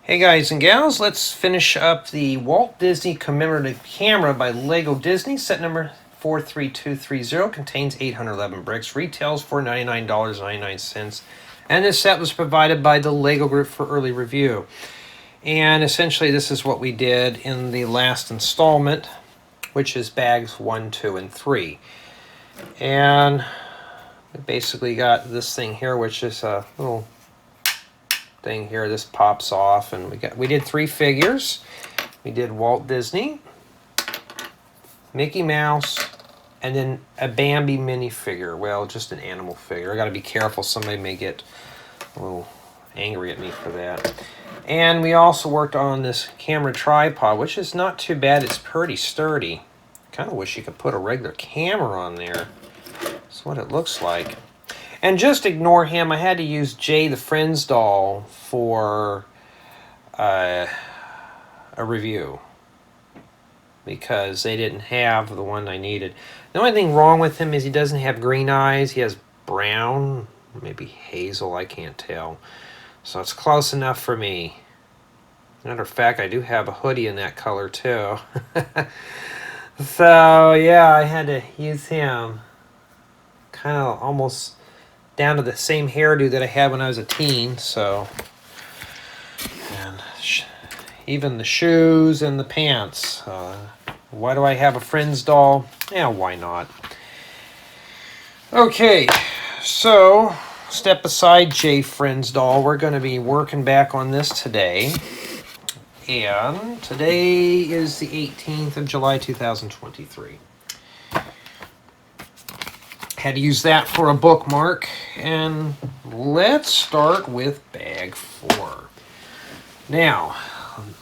Hey guys and gals, let's finish up the Walt Disney Commemorative Camera by Lego Disney. Set number 43230 contains 811 bricks, retails for $99.99. And this set was provided by the Lego Group for early review. And essentially this is what we did in the last installment, which is bags 1, 2, and 3. And we basically got this thing here, which is a little thing here. This pops off, and we did 3 figures. We did Walt Disney, Mickey Mouse, and then a Bambi minifigure. Well, just an animal figure. I got to be careful. Somebody may get a little angry at me for that. And we also worked on this camera tripod, which is not too bad. It's pretty sturdy. Kind of wish you could put a regular camera on there. That's what it looks like. And just ignore him. I had to use Jay the Friends doll for a review because they didn't have the one I needed. The only thing wrong with him is he doesn't have green eyes. He has brown, maybe hazel, I can't tell. So it's close enough for me. Matter of fact, I do have a hoodie in that color too. So yeah, I had to use him. Kind of almost down to the same hairdo that I had when I was a teen, so, and even the shoes and the pants. Why do I have a Friends doll? Yeah, why not? Okay, so step aside Jay Friends doll. We're going to be working back on this today, and today is the 18th of July 2023. Had to use that for a bookmark, and let's start with bag 4. Now,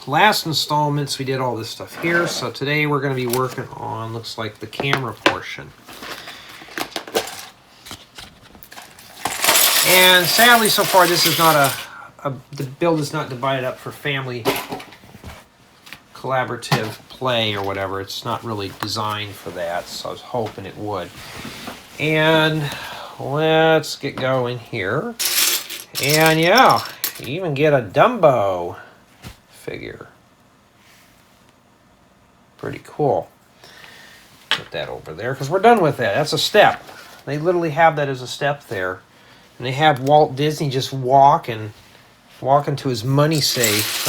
last installments we did all this stuff here, so today we're going to be working on, looks like, the camera portion. And sadly, so far, this is not the build is not divided up for family collaborative play or whatever. It's not really designed for that, so I was hoping it would. And let's get going here. And yeah, you even get a Dumbo figure. Pretty cool. Put that over there because we're done with that. That's a step. They literally have that as a step there. And they have Walt Disney just walk into his money safe.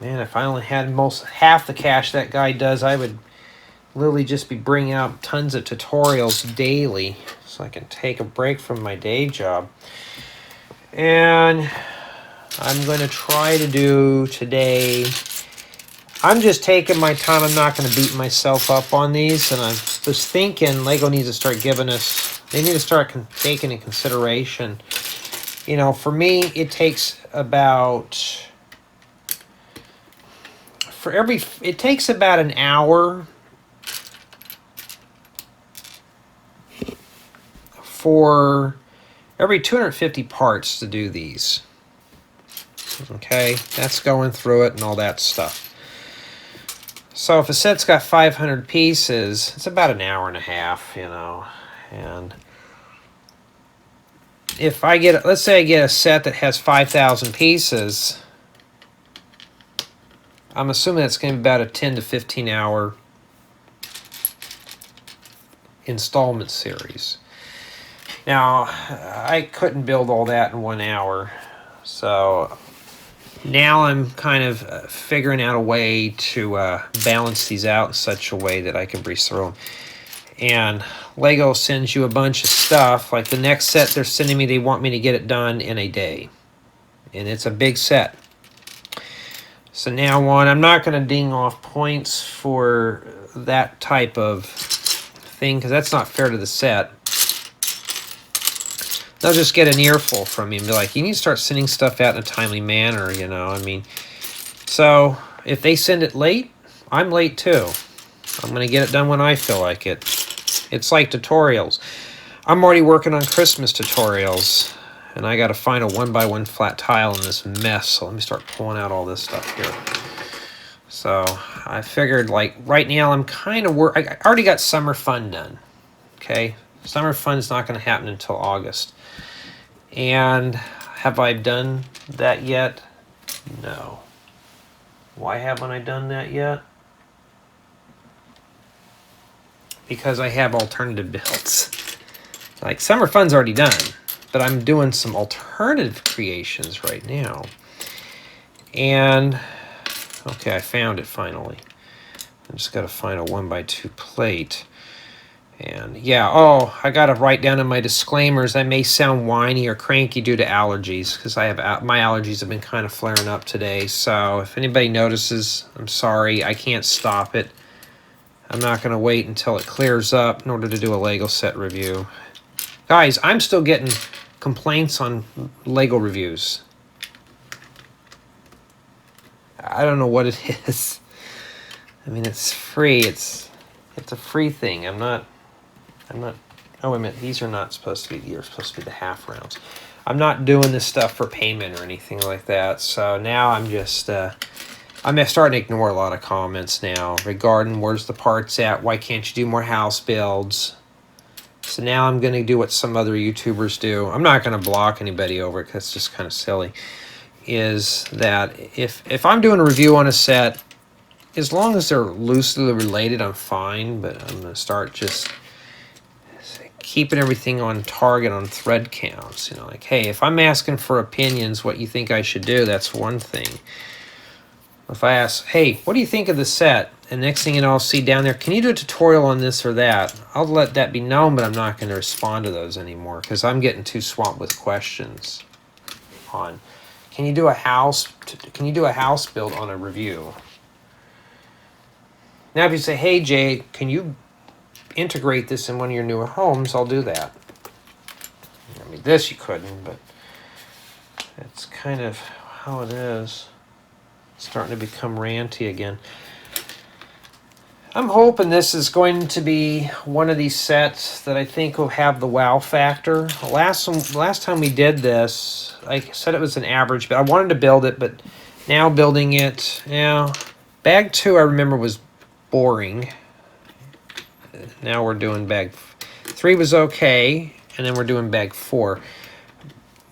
Man, if I only had half the cash that guy does, I would literally just be bringing out tons of tutorials daily so I can take a break from my day job. And I'm going to try to do today, I'm just taking my time. I'm not going to beat myself up on these. And I was thinking Lego needs to start giving us, they need to start taking in consideration. You know, for me, it takes about, it takes about an hour for every 250 parts to do these. Okay, that's going through it and all that stuff. So if a set's got 500 pieces, it's about an hour and a half, you know. And if I get, let's say I get a set that has 5,000 pieces, I'm assuming that's going to be about a 10 to 15 hour installment series. Now, I couldn't build all that in 1 hour, so now I'm kind of figuring out a way to balance these out in such a way that I can breeze through them. And Lego sends you a bunch of stuff. Like the next set they're sending me, they want me to get it done in a day. And it's a big set. So now I'm not going to ding off points for that type of thing, because that's not fair to the set. They'll just get an earful from me and be like, you need to start sending stuff out in a timely manner, you know. I mean, so if they send it late, I'm late too. I'm going to get it done when I feel like it. It's like tutorials. I'm already working on Christmas tutorials, and I got to find a 1x1 flat tile in this mess. So let me start pulling out all this stuff here. So I figured, like, right now I'm kind of I already got summer fun done. Okay, summer fun's not going to happen until August. And have I done that yet? No. Why haven't I done that yet? Because I have alternative builds. Like Summer Fun's already done, but I'm doing some alternative creations right now. And, okay, I found it finally. I just got to find a 1x2 plate. And yeah, oh, I got to write down in my disclaimers, I may sound whiny or cranky due to allergies, because I have my allergies have been kind of flaring up today. So if anybody notices, I'm sorry, I can't stop it. I'm not going to wait until it clears up in order to do a Lego set review. Guys, I'm still getting complaints on Lego reviews. I don't know what it is. I mean, it's free. It's a free thing. I'm not. Oh, wait a minute. These are not supposed to be. These are supposed to be the half rounds. I'm not doing this stuff for payment or anything like that. So now I'm just. I'm starting to ignore a lot of comments now regarding where's the parts at. Why can't you do more house builds? So now I'm going to do what some other YouTubers do. I'm not going to block anybody over it because it's just kind of silly. Is that if I'm doing a review on a set, as long as they're loosely related, I'm fine. But I'm going to start just keeping everything on target on thread counts. You know, like, hey, if I'm asking for opinions, what you think I should do, that's one thing. If I ask, hey, what do you think of the set? And next thing you know, I'll see down there, can you do a tutorial on this or that? I'll let that be known, but I'm not going to respond to those anymore because I'm getting too swamped with questions on, can you do a house build on a review? Now, if you say, hey, Jay, can you integrate this in one of your newer homes? I'll do that. I mean, this you couldn't, but it's kind of how it is. Starting to become ranty again. I'm hoping this is going to be one of these sets that I think will have the wow factor. Last time we did this, I said it was an average, but I wanted to build it, but now building it, yeah, bag 2 I remember was boring. Now we're doing bag 3 was okay, and then we're doing bag 4.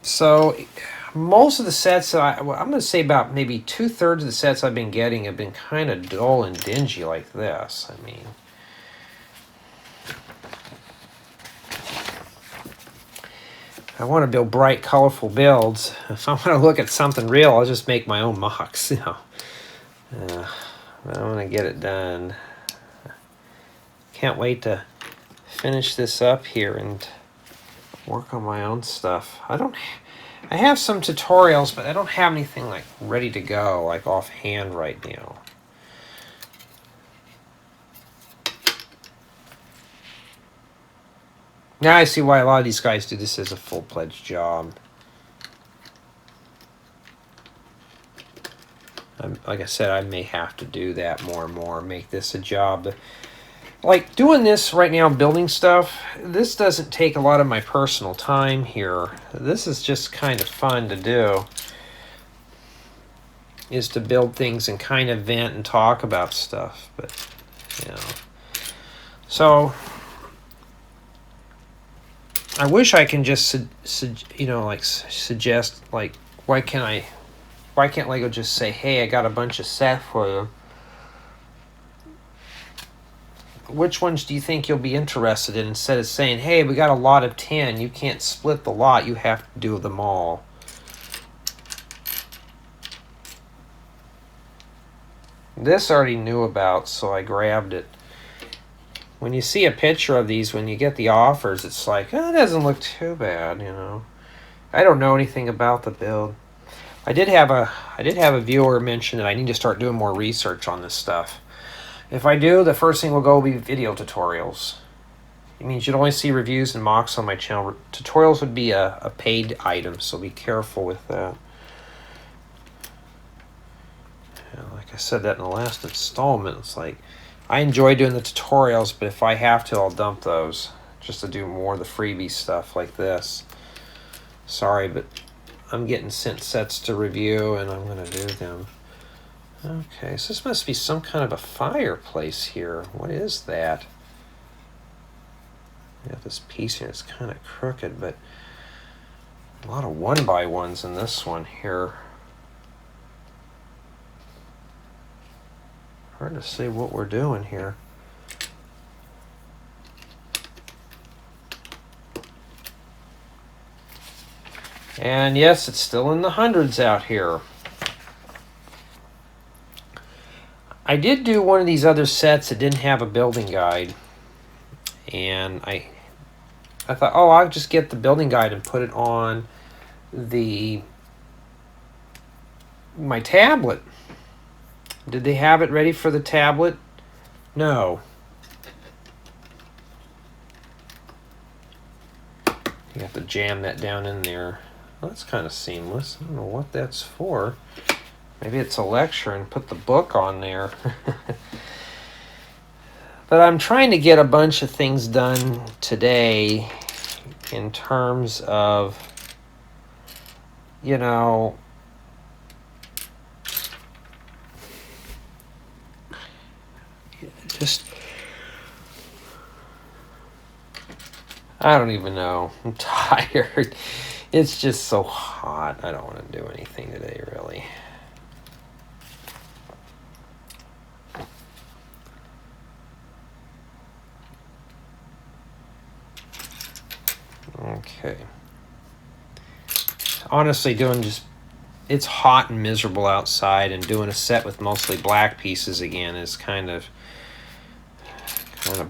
So most of the sets, I'm going to say about maybe 2/3 of the sets I've been getting have been kind of dull and dingy like this. I mean, I want to build bright, colorful builds. If I want to look at something real, I'll just make my own mocks, you know. But I want to get it done. Can't wait to finish this up here and work on my own stuff. I have some tutorials, but I don't have anything like ready to go, like offhand right now. Now I see why a lot of these guys do this as a full-fledged job. Like I said, I may have to do that more and more, make this a job. Like doing this right now, building stuff, this doesn't take a lot of my personal time here. This is just kind of fun to do, is to build things and kind of vent and talk about stuff. But, you know, so I wish I can just, suggest, like, why can't Lego just say, hey, I got a bunch of set for you. Which ones do you think you'll be interested in, instead of saying, hey, we got a lot of 10, you can't split the lot, you have to do them all. This I already knew about, so I grabbed it. When you see a picture of these, when you get the offers, it's like, oh, it doesn't look too bad, you know. I don't know anything about the build. I did have a viewer mention that I need to start doing more research on this stuff. If I do, the first thing will be video tutorials. It means you'd only see reviews and mocks on my channel. Tutorials would be a paid item, so be careful with that. Yeah, like I said that in the last installment, it's like, I enjoy doing the tutorials, but if I have to, I'll dump those just to do more of the freebie stuff like this. Sorry, but I'm getting sent sets to review, and I'm going to do them. Okay, so this must be some kind of a fireplace here. What is that? I got this piece here, it's kind of crooked, but a lot of 1x1s in this one here. hard to see what we're doing here. And yes, it's still in the hundreds out here. I did do one of these other sets that didn't have a building guide. And I thought, oh, I'll just get the building guide and put it on my tablet. Did they have it ready for the tablet? No. You have to jam that down in there. Well, that's kind of seamless. I don't know what that's for. Maybe it's a lecture and put the book on there. But I'm trying to get a bunch of things done today in terms of, you know, just, I don't even know. I'm tired. It's just so hot. I don't want to do anything today, really. Okay. Honestly, it's hot and miserable outside, and doing a set with mostly black pieces again is kind of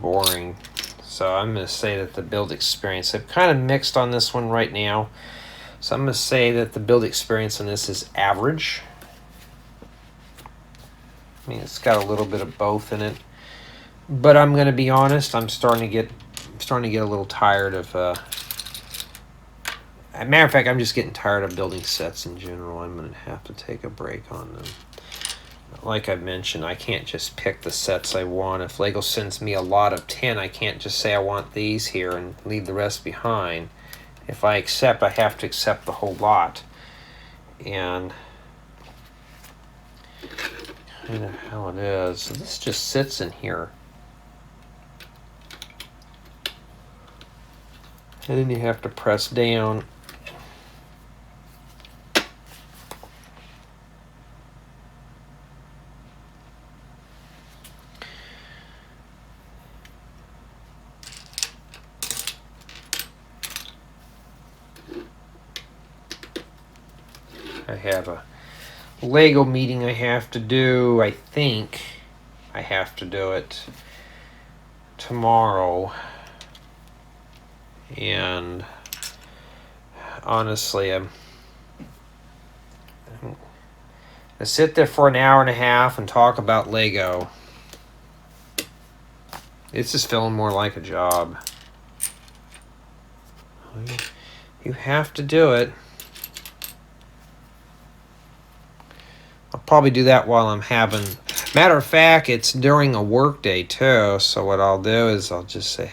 boring. So I'm going to say that the build experience, I've kind of mixed on this one right now. So I'm going to say that the build experience on this is average. I mean, it's got a little bit of both in it. But I'm going to be honest, I'm starting to get a little tired of as a matter of fact, I'm just getting tired of building sets in general. I'm going to have to take a break on them. Like I mentioned, I can't just pick the sets I want. If Lego sends me a lot of 10, I can't just say I want these here and leave the rest behind. If I accept, I have to accept the whole lot. And kind of how it is. So this just sits in here. And then you have to press down. I have a Lego meeting I have to do. I think I have to do it tomorrow. And honestly, I sit there for an hour and a half and talk about Lego. It's just feeling more like a job. You have to do it. I'll probably do that while I'm having... Matter of fact, it's during a work day too, so what I'll do is I'll just say...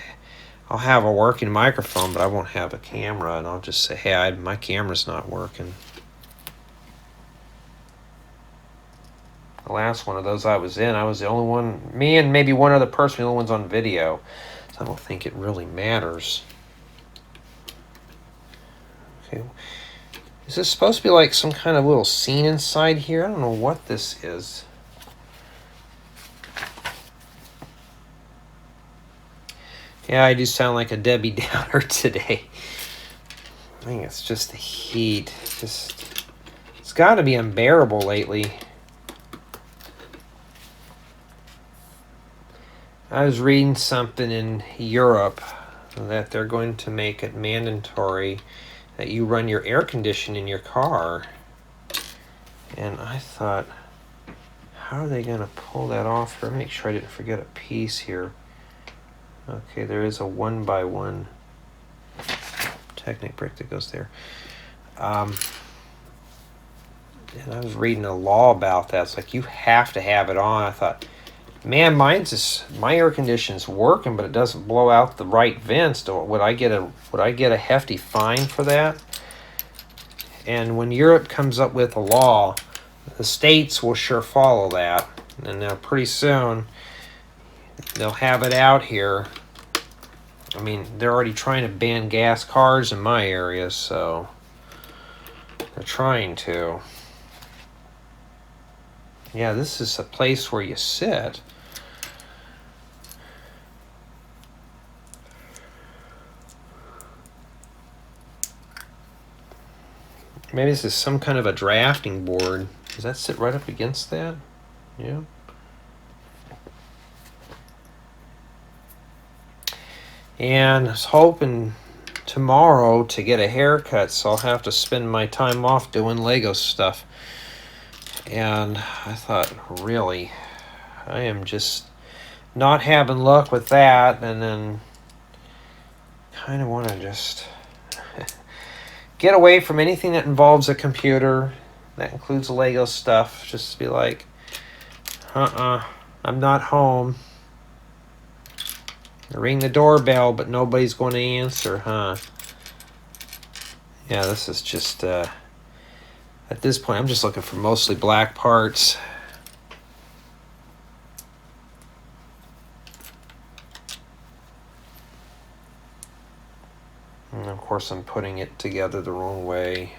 I'll have a working microphone, but I won't have a camera, and I'll just say, hey, my camera's not working. The last one of those I was the only one, me and maybe one other person, the only ones on video. So I don't think it really matters. Okay. Is this supposed to be like some kind of little scene inside here? I don't know what this is. Yeah, I do sound like a Debbie Downer today. I think it's just the heat. It's got to be unbearable lately. I was reading something in Europe that they're going to make it mandatory that you run your air conditioning in your car. And I thought, how are they going to pull that off? Or make sure I didn't forget a piece here. Okay, there is a 1x1 Technic brick that goes there. And I was reading a law about that. It's like you have to have it on. I thought, man, my air conditioning's working, but it doesn't blow out the right vents. Would I get a hefty fine for that? And when Europe comes up with a law, the states will sure follow that. And now pretty soon they'll have it out here. I mean, they're already trying to ban gas cars in my area, so they're trying to. Yeah, this is a place where you sit. Maybe this is some kind of a drafting board. Does that sit right up against that? Yeah. And I was hoping tomorrow to get a haircut, so I'll have to spend my time off doing Lego stuff. And I thought, really, I am just not having luck with that, and then kind of want to just get away from anything that involves a computer. That includes Lego stuff. Just be like, I'm not home. Ring the doorbell, but nobody's going to answer, huh? Yeah, this is just, at this point, I'm just looking for mostly black parts. And of course, I'm putting it together the wrong way.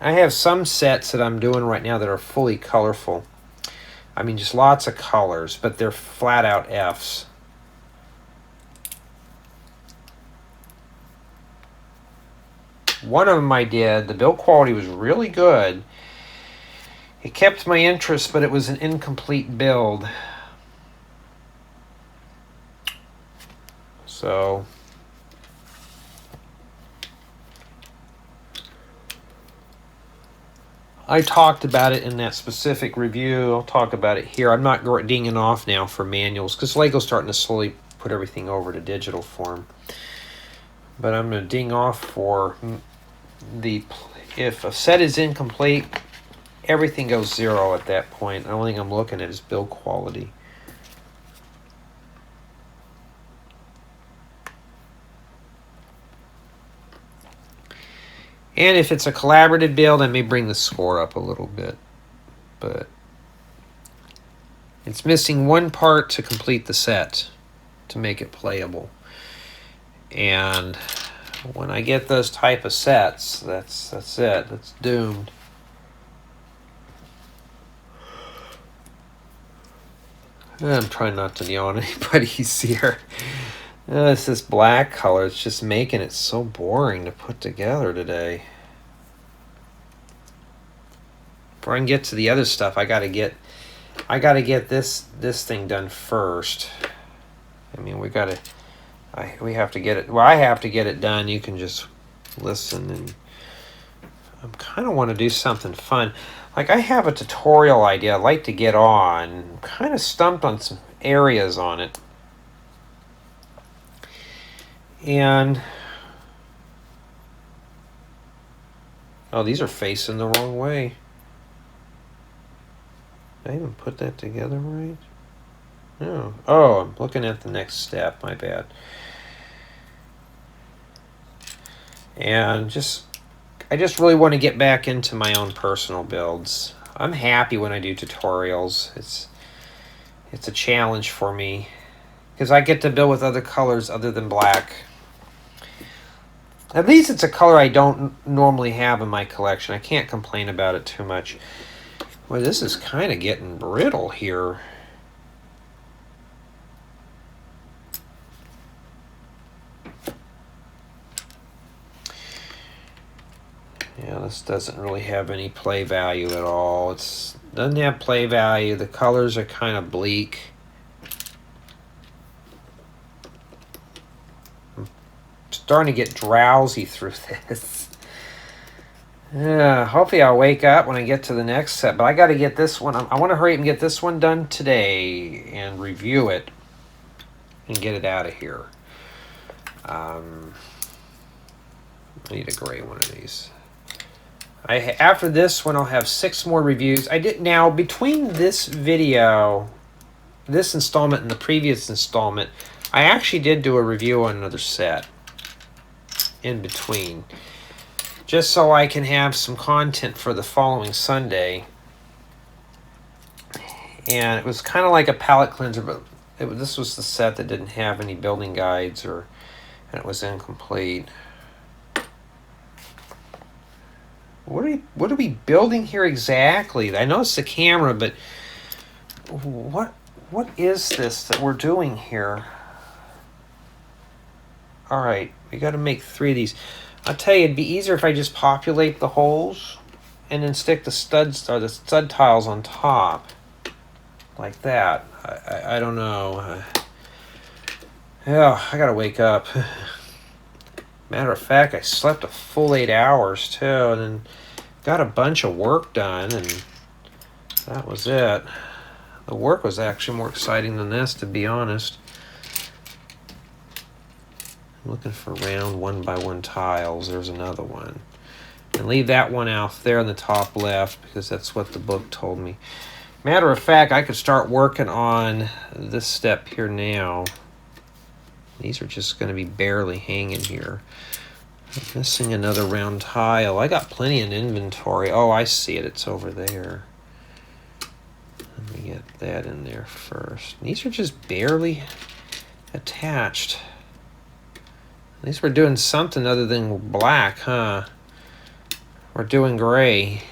I have some sets that I'm doing right now that are fully colorful. I mean, just lots of colors, but they're flat out Fs. One of them I did, the build quality was really good. It kept my interest, but it was an incomplete build. So I talked about it in that specific review. I'll talk about it here. I'm not dinging off now for manuals because Lego's starting to slowly put everything over to digital form. But I'm going to ding off for if a set is incomplete, everything goes 0 at that point. The only thing I'm looking at is build quality. And if it's a collaborative build, I may bring the score up a little bit. But it's missing one part to complete the set to make it playable. And when I get those type of sets, that's it. That's doomed. I'm trying not to yawn anybody's here. It's this black color. It's just making it so boring to put together today. Before I can get to the other stuff, I gotta get this thing done first. I mean, we have to get it. Well, I have to get it done. You can just listen, and I kind of want to do something fun. Like I have a tutorial idea I'd like to get on. I'm kind of stumped on some areas on it. And oh, these are facing the wrong way. Did I even put that together right? No. Oh, I'm looking at the next step. My bad. And I just really want to get back into my own personal builds. I'm happy when I do tutorials. It's a challenge for me because I get to build with other colors other than black. At least it's a color I don't normally have in my collection. I can't complain about it too much. Well, this is kind of getting brittle here. Yeah, this doesn't really have any play value at all. It doesn't have play value. The colors are kind of bleak. I'm starting to get drowsy through this. Yeah, hopefully I'll wake up when I get to the next set. But I got to get this one. I want to hurry up and get this one done today and review it and get it out of here. I need a gray one of these. After this one, I'll have 6 more reviews. Now between this video, this installment, and the previous installment, I actually did do a review on another set in between, just so I can have some content for the following Sunday. And it was kind of like a palette cleanser, but this was the set that didn't have any building guides, and it was incomplete. what are we building here exactly? I know it's the camera, but what is this that we're doing here? All right, we got to make 3 of these. I'll tell you, it'd be easier if I just populate the holes and then stick the studs or the stud tiles on top like that. I don't know. Yeah, I gotta wake up. Matter of fact, I slept a full 8 hours too, and then got a bunch of work done, and that was it. The work was actually more exciting than this, to be honest. I'm looking for round 1x1 tiles. There's another one. And leave that one out there in the top left because that's what the book told me. Matter of fact, I could start working on this step here now. These are just going to be barely hanging here. I'm missing another round tile. I got plenty in inventory. Oh, I see it. It's over there. Let me get that in there first. These are just barely attached. At least we're doing something other than black, huh? We're doing gray.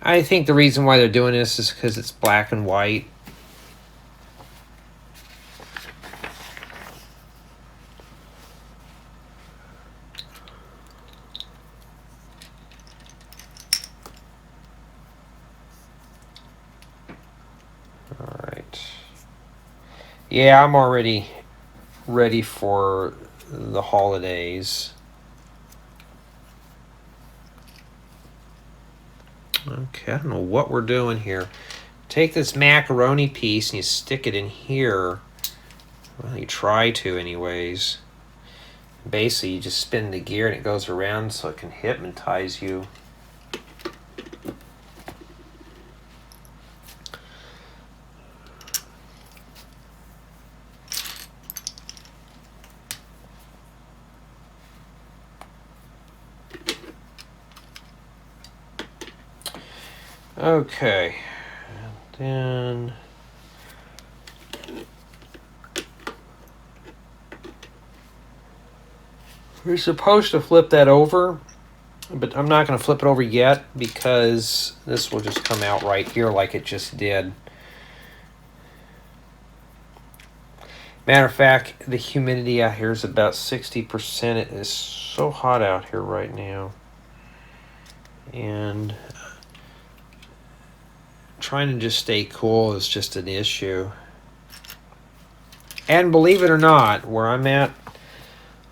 I think the reason why they're doing this is because it's black and white. All right. Yeah, I'm already ready for the holidays. Okay, I don't know what we're doing here. Take this macaroni piece and you stick it in here. Well, you try to anyways. Basically, you just spin the gear and it goes around so it can hypnotize you. Okay, and then we're supposed to flip that over, but I'm not going to flip it over yet because this will just come out right here like it just did. Matter of fact, the humidity out here is about 60%. It is so hot out here right now. And trying to just stay cool is just an issue. And believe it or not, where I'm at,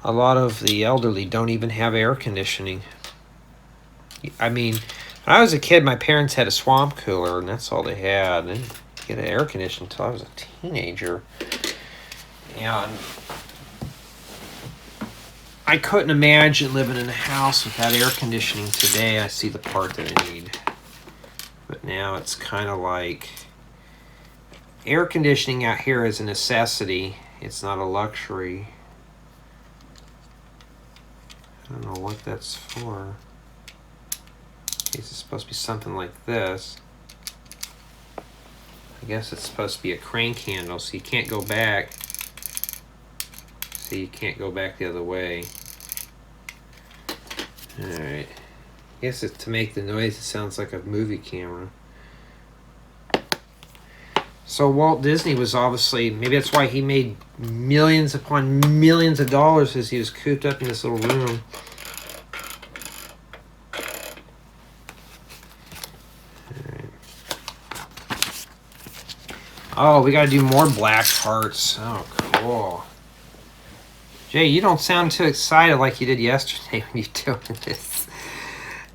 a lot of the elderly don't even have air conditioning. I mean, when I was a kid, my parents had a swamp cooler, and that's all they had. They didn't get an air conditioner until I was a teenager. And I couldn't imagine living in a house without air conditioning today. I see the part that I need. But now it's kind of like air conditioning out here is a necessity. It's not a luxury. I don't know what that's for. It's supposed to be something like this. I guess it's supposed to be a crank handle, so you can't go back. So you can't go back the other way. Alright. I guess it's to make the noise it sounds like a movie camera. So Walt Disney was obviously, maybe that's why he made millions upon millions of dollars as he was cooped up in this little room. Oh, we gotta do more black parts. Oh, cool. Jay, you don't sound too excited like you did yesterday when you were doing this.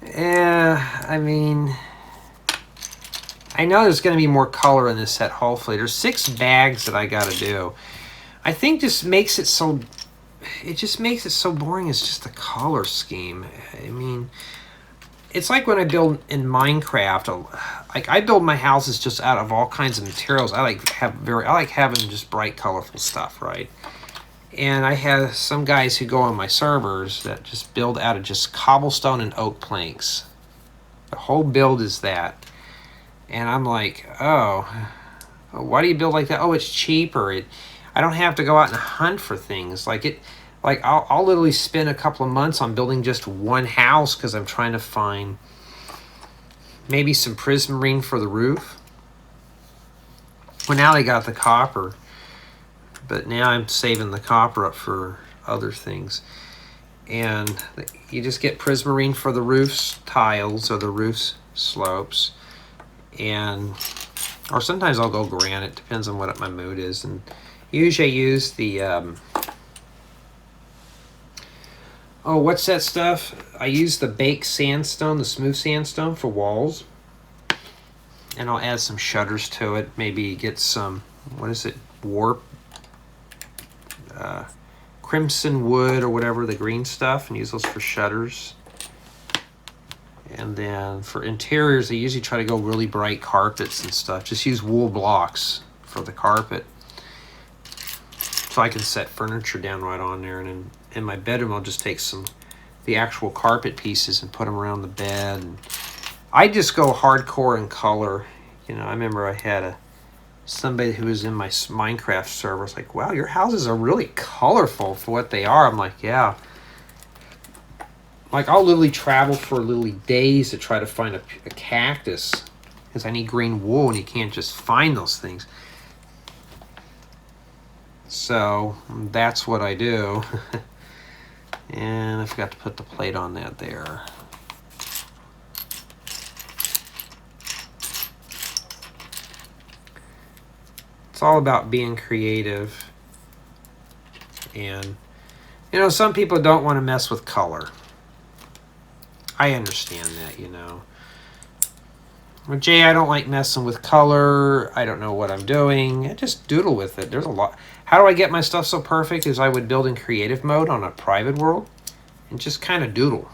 Yeah, I mean, I know there's going to be more color in this set, hopefully. There's 6 bags that I got to do. I think just makes it so, it just makes it so boring. It's just the color scheme. I mean, it's like when I build in Minecraft. Like I build my houses just out of all kinds of materials. I like having just bright, colorful stuff, right? And I have some guys who go on my servers that just build out of just cobblestone and oak planks. The whole build is that. And I'm like, oh, why do you build like that? Oh, it's cheaper. I don't have to go out and hunt for things. Like Like I'll literally spend a couple of months on building just one house because I'm trying to find maybe some prismarine for the roof. Well, now they got the copper, but now I'm saving the copper up for other things. And you just get prismarine for the roof's tiles or the roof's slopes, and or sometimes I'll go granite, depends on what my mood is. And usually I use the oh, what's that stuff? I use the baked sandstone, the smooth sandstone for walls. And I'll add some shutters to it. Maybe get some, what is it, warp, crimson wood or whatever, the green stuff, and use those for shutters. And then for interiors, I usually try to go really bright carpets and stuff. Just use wool blocks for the carpet. So I can set furniture down right on there. And then in my bedroom, I'll just take the actual carpet pieces and put them around the bed. And I just go hardcore in color. You know, I remember I had somebody who was in my Minecraft server was like, wow, your houses are really colorful for what they are. I'm like, yeah. Like, I'll literally travel for literally days to try to find a cactus because I need green wool, and you can't just find those things. So that's what I do. And I forgot to put the plate on that there. It's all about being creative. And, you know, some people don't want to mess with color. I understand that, you know. Well, Jay, I don't like messing with color. I don't know what I'm doing. I just doodle with it. There's a lot. How do I get my stuff so perfect? Is I would build in creative mode on a private world and just kind of doodle.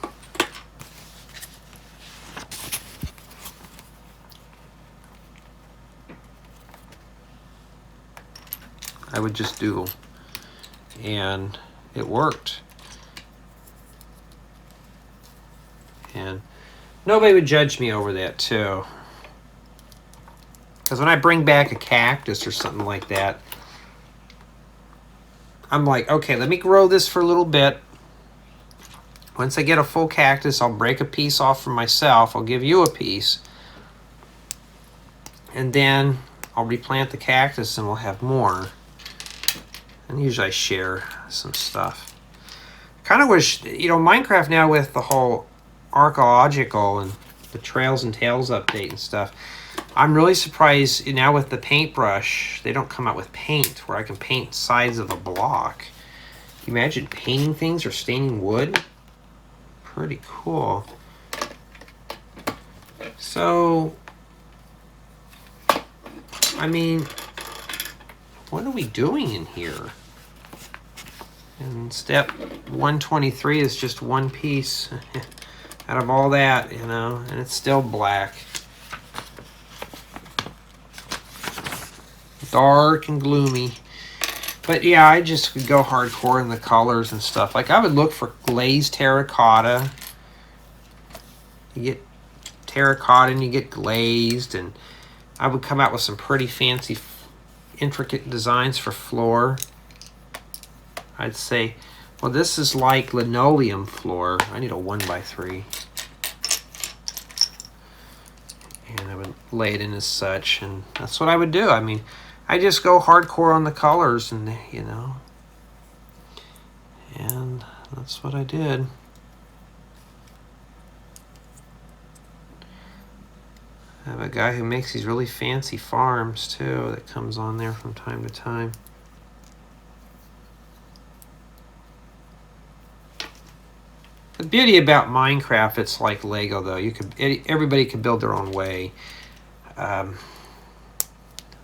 I would just doodle. And it worked. And nobody would judge me over that, too. Because when I bring back a cactus or something like that, I'm like, okay, let me grow this for a little bit. Once I get a full cactus, I'll break a piece off for myself. I'll give you a piece. And then I'll replant the cactus and we'll have more. And usually I share some stuff. Kind of wish, you know, Minecraft now with the whole archaeological and the Trails and Tales update and stuff, I'm really surprised now with the paintbrush, they don't come out with paint where I can paint sides of a block. Can you imagine painting things or staining wood? Pretty cool. So, I mean, what are we doing in here? And step 123 is just one piece out of all that, you know, and it's still black. Dark and gloomy. But yeah, I just would go hardcore in the colors and stuff. Like I would look for glazed terracotta. You get terracotta and you get glazed, and I would come out with some pretty fancy intricate designs for floor. I'd say, well, this is like linoleum floor. I need a 1x3. And I would lay it in as such, and that's what I would do. I mean, I just go hardcore on the colors, and you know, and that's what I did. I have a guy who makes these really fancy farms too that comes on there from time to time. The beauty about Minecraft, it's like Lego though. Everybody can build their own way.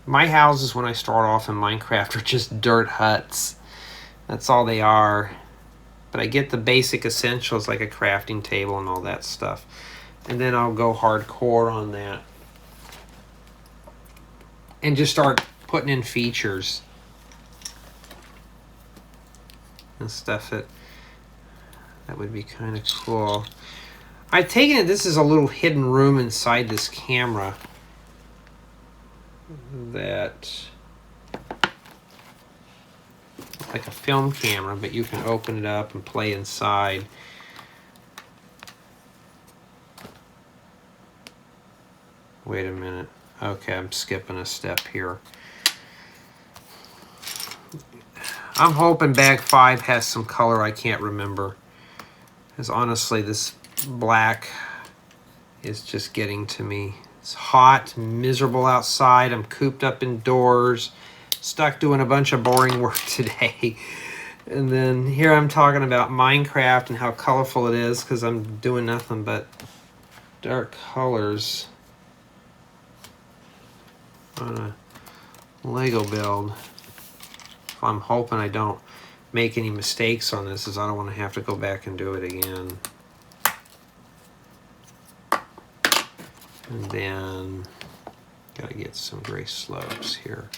My houses when I start off in Minecraft are just dirt huts. That's all they are. But I get the basic essentials like a crafting table and all that stuff. And then I'll go hardcore on that. And just start putting in features. And stuff that would be kind of cool. I've taken it this is a little hidden room inside this camera that like a film camera, but you can open it up and play inside. Wait a minute. Okay, I'm skipping a step here. I'm hoping bag 5 has some color I can't remember. Because honestly, this black is just getting to me. It's hot, miserable outside. I'm cooped up indoors, stuck doing a bunch of boring work today. And then here I'm talking about Minecraft and how colorful it is because I'm doing nothing but dark colors on a Lego build. I'm hoping I don't make any mistakes on this, as I don't want to have to go back and do it again. And then gotta get some gray slopes here.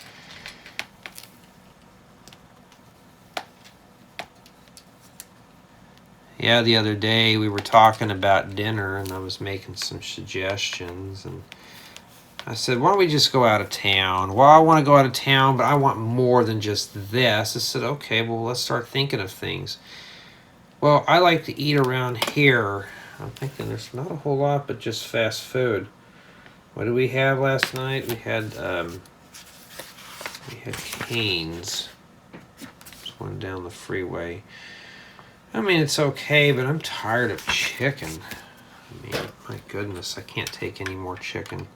Yeah, the other day we were talking about dinner and I was making some suggestions, and I said, why don't we just go out of town? Well, I want to go out of town, but I want more than just this. I said, okay, well, let's start thinking of things. Well, I like to eat around here. I'm thinking there's not a whole lot, but just fast food. What did we have last night? We had Cane's. Just one down the freeway. I mean, it's okay, but I'm tired of chicken. I mean, my goodness, I can't take any more chicken.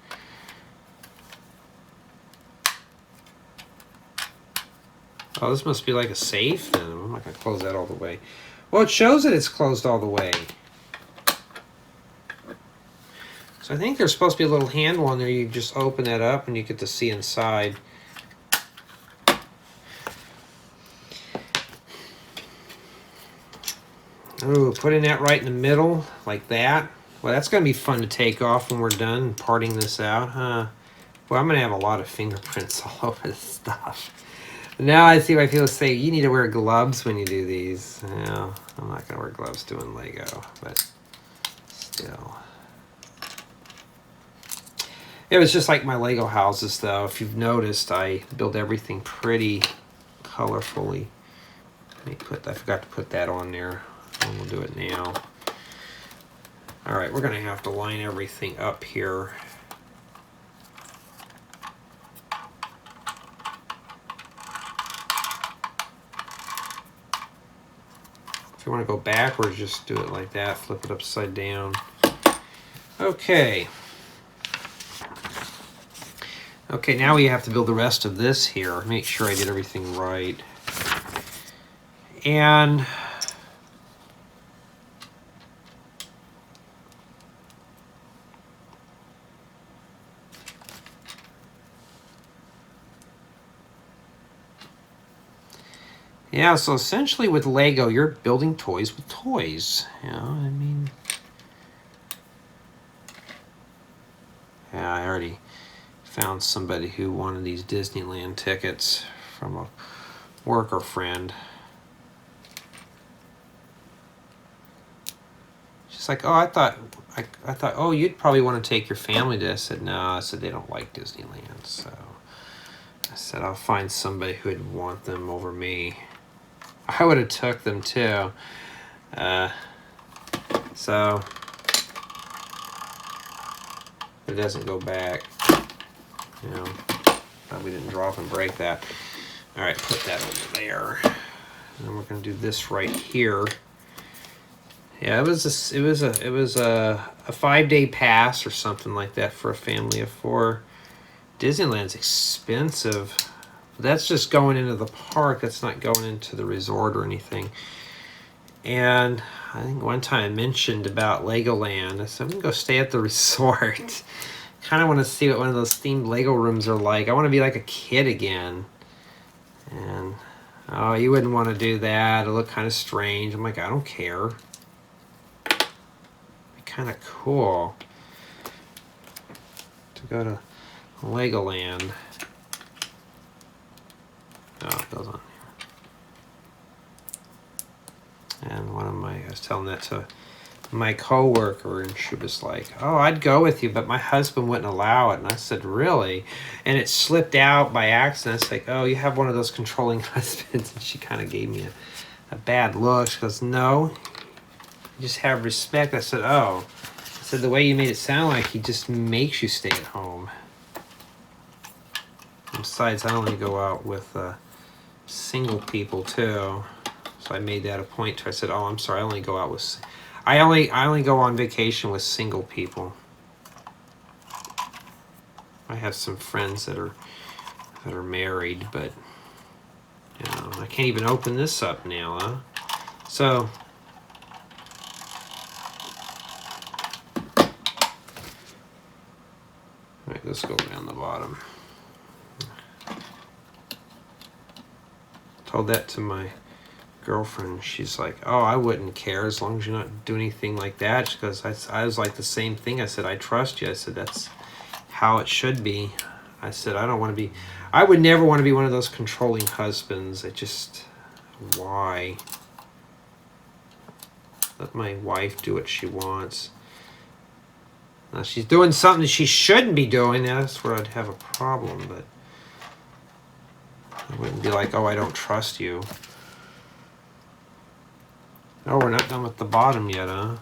Oh, this must be like a safe then. I'm not going to close that all the way. Well, it shows that it's closed all the way. So I think there's supposed to be a little handle on there. You just open that up and you get to see inside. Ooh, putting that right in the middle like that. Well, that's going to be fun to take off when we're done parting this out, huh? Well, I'm going to have a lot of fingerprints all over this stuff. Now I see why people say you need to wear gloves when you do these. Yeah, I'm not going to wear gloves doing Lego, but still. It was just like my Lego houses, though. If you've noticed, I build everything pretty colorfully. I forgot to put that on there. We'll do it now. All right, we're going to have to line everything up here. If you want to go backwards, just do it like that. Flip it upside down. Okay. Okay, now we have to build the rest of this here. Make sure I get everything right. And yeah, so essentially with Lego, you're building toys with toys. You know, I mean, yeah, I already found somebody who wanted these Disneyland tickets from a worker friend. She's like, oh, I thought, oh, you'd probably want to take your family to. I said, no. I said they don't like Disneyland, so I said I'll find somebody who'd want them over me. I would have took them too. So it doesn't go back. You know, probably didn't drop and break that. All right, put that over there. And then we're going to do this right here. Yeah, it was a 5-day pass or something like that for a family of 4. Disneyland's expensive. That's just going into the park. That's not going into the resort or anything. And I think one time I mentioned about Legoland. I said, I'm going to go stay at the resort. Kind of want to see what one of those themed Lego rooms are like. I want to be like a kid again. And, oh, you wouldn't want to do that. It looked kind of strange. I'm like, I don't care. Kind of cool to go to Legoland. Oh, it goes on here. And I was telling that to my coworker, and she was like, "Oh, I'd go with you, but my husband wouldn't allow it." And I said, "Really?" And it slipped out by accident. It's like, "Oh, you have one of those controlling husbands." And she kind of gave me a bad look. She goes, "No, you just have respect." I said, "Oh." I said, "The way you made it sound like he just makes you stay at home." And besides, I only go out with single people too. So I made that a point to. I said, "Oh, I'm sorry. I only go out with. I only go on vacation with single people. I have some friends that are married, but you know, I can't even open this up now, huh? So." All right, let's go around the bottom. Told that to my girlfriend. She's like, "Oh, I wouldn't care as long as you're not doing anything like that." She goes, I was like the same thing. I said, "I trust you." I said, "That's how it should be." I said, I would never want to be one of those controlling husbands. Why? Let my wife do what she wants. Now, she's doing something she shouldn't be doing. That's where I'd have a problem, but I wouldn't be like, "Oh, I don't trust you." Oh, we're not done with the bottom yet, huh?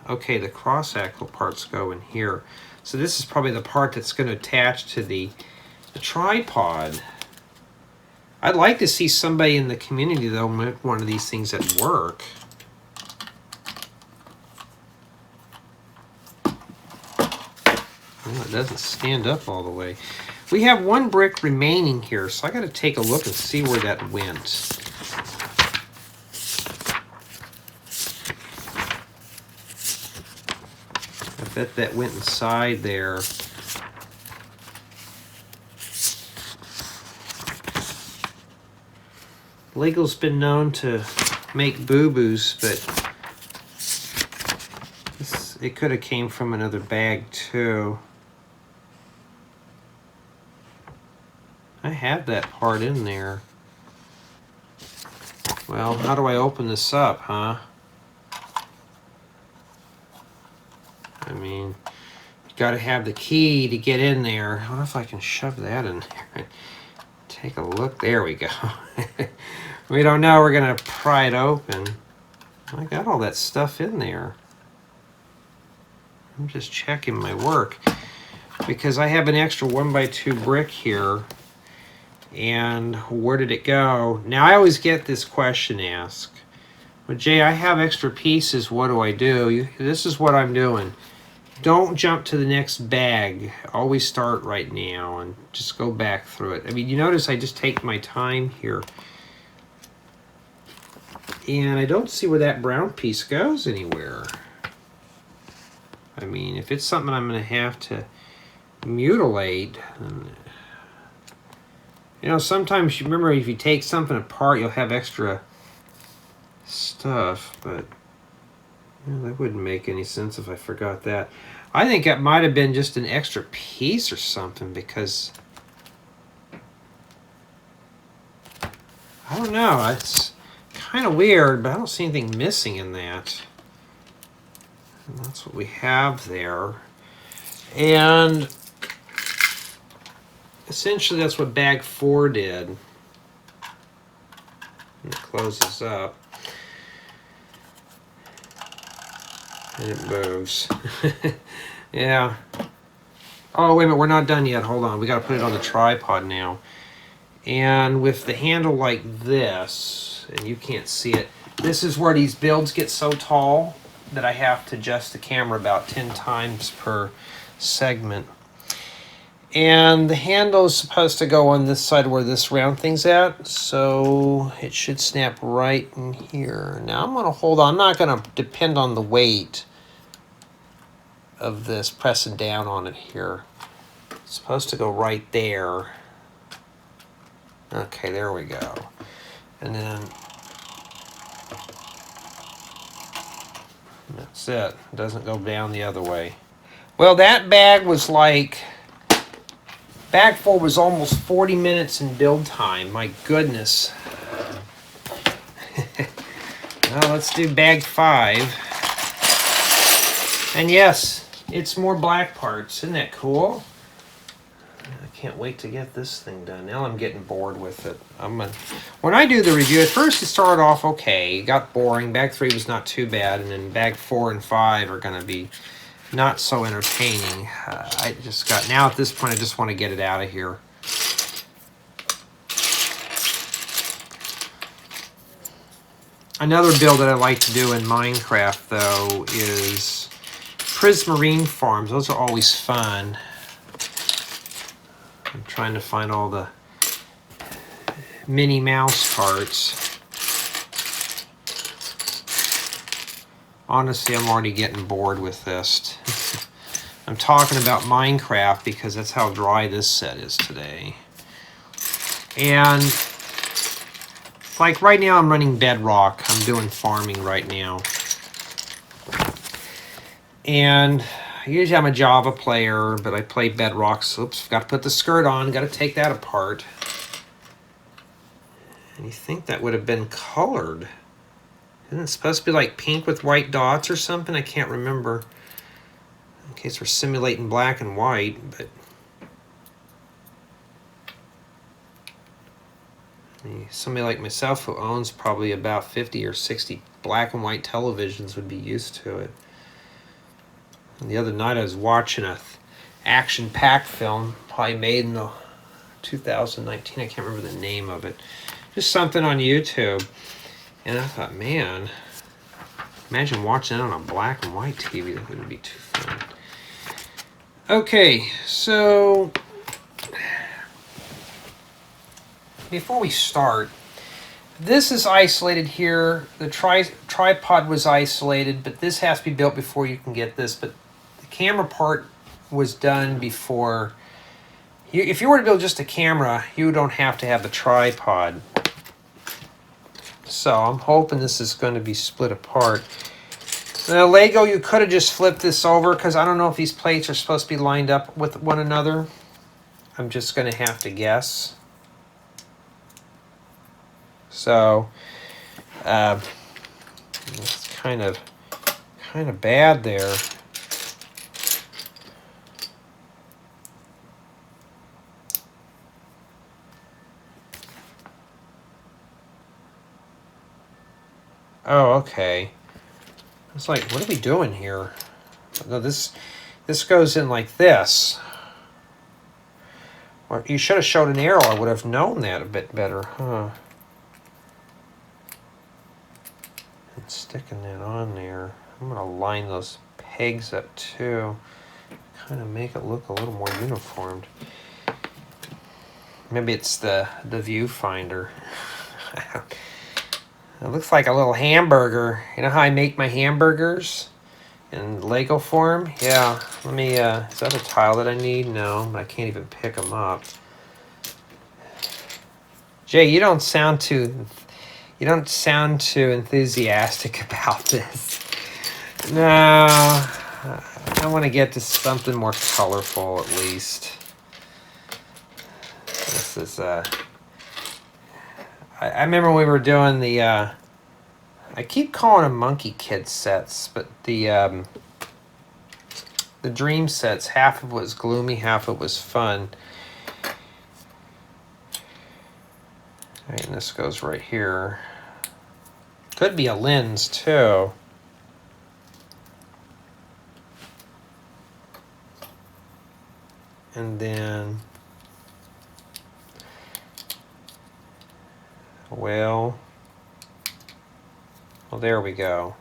Okay, the cross-axle parts go in here. So this is probably the part that's going to attach to the tripod. I'd like to see somebody in the community, though, make one of these things at work. Well, it doesn't stand up all the way. We have one brick remaining here, so I got to take a look and see where that went. I bet that went inside there. Lego's been known to make boo-boos, but it could have came from another bag too. I have that part in there. Well, how do I open this up, huh? I mean, you gotta have the key to get in there. I wonder if I can shove that in there. Take a look. There we go. We don't know. We're gonna pry it open. I got all that stuff in there. I'm just checking my work because I have an extra 1x2 brick here. And where did it go? Now, I always get this question asked. Well, Jay, I have extra pieces. What do I do? This is what I'm doing. Don't jump to the next bag. Always start right now and just go back through it. I mean, you notice I just take my time here. And I don't see where that brown piece goes anywhere. I mean, if it's something I'm going to have to mutilate... You know, sometimes you remember if you take something apart, you'll have extra stuff, but you know, that wouldn't make any sense if I forgot that. I think that might have been just an extra piece or something because I don't know. It's kind of weird, but I don't see anything missing in that. And that's what we have there. And essentially, that's what bag 4 did. And it closes up. And it moves. Yeah. Oh, wait a minute. We're not done yet. Hold on. We got to put it on the tripod now. And with the handle like this, and you can't see it, this is where these builds get so tall that I have to adjust the camera about 10 times per segment. And the handle is supposed to go on this side where this round thing's at, so it should snap right in here. Now I'm going to hold on. I'm not going to depend on the weight of this pressing down on it here. It's supposed to go right there. Okay, there we go. And then that's it. It doesn't go down the other way. Well, that bag was like... Bag 4 was almost 40 minutes in build time. My goodness. Well, let's do bag 5. And yes, it's more black parts. Isn't that cool? I can't wait to get this thing done. Now I'm getting bored with it. When I do the review, at first it started off okay. It got boring. Bag 3 was not too bad, and then bag 4 and 5 are going to be not so entertaining. Now at this point, I just want to get it out of here. Another build that I like to do in Minecraft, though, is Prismarine farms. Those are always fun. I'm trying to find all the Minnie Mouse parts. Honestly, I'm already getting bored with this. I'm talking about Minecraft because that's how dry this set is today. And like right now I'm running Bedrock. I'm doing farming right now. And usually I'm a Java player, but I play Bedrock. So, oops, got to put the skirt on. Got to take that apart. And you think that would have been colored. Isn't it supposed to be like pink with white dots or something? I can't remember. In case we're simulating black and white, but somebody like myself who owns probably about 50 or 60 black and white televisions would be used to it. And the other night I was watching a action-packed film, probably made in the 2019. I can't remember the name of it. Just something on YouTube. And I thought, man, imagine watching it on a black and white TV. That would be too fun. Okay, so before we start, this is isolated here. The tripod was isolated, but this has to be built before you can get this. But the camera part was done before. If you were to build just a camera, you don't have to have the tripod. So I'm hoping this is going to be split apart. Now, Lego, you could have just flipped this over because I don't know if these plates are supposed to be lined up with one another. I'm just going to have to guess. So it's kind of bad there. Oh, okay. It's like, what are we doing here? No, this goes in like this. Or you should have showed an arrow. I would have known that a bit better, huh? And sticking that on there. I'm gonna line those pegs up too. Kind of make it look a little more uniformed. Maybe it's the viewfinder. It looks like a little hamburger. You know how I make my hamburgers in Lego form? Yeah. Let me, is that a tile that I need? No, I can't even pick them up. Jay, you don't sound too enthusiastic about this. No, I want to get to something more colorful at least. This is, I remember when we were doing the, I keep calling them Monkey Kid sets, but the Dream sets, half of it was gloomy, half of it was fun. All right, and this goes right here. Could be a lens too. And then, well, there we go.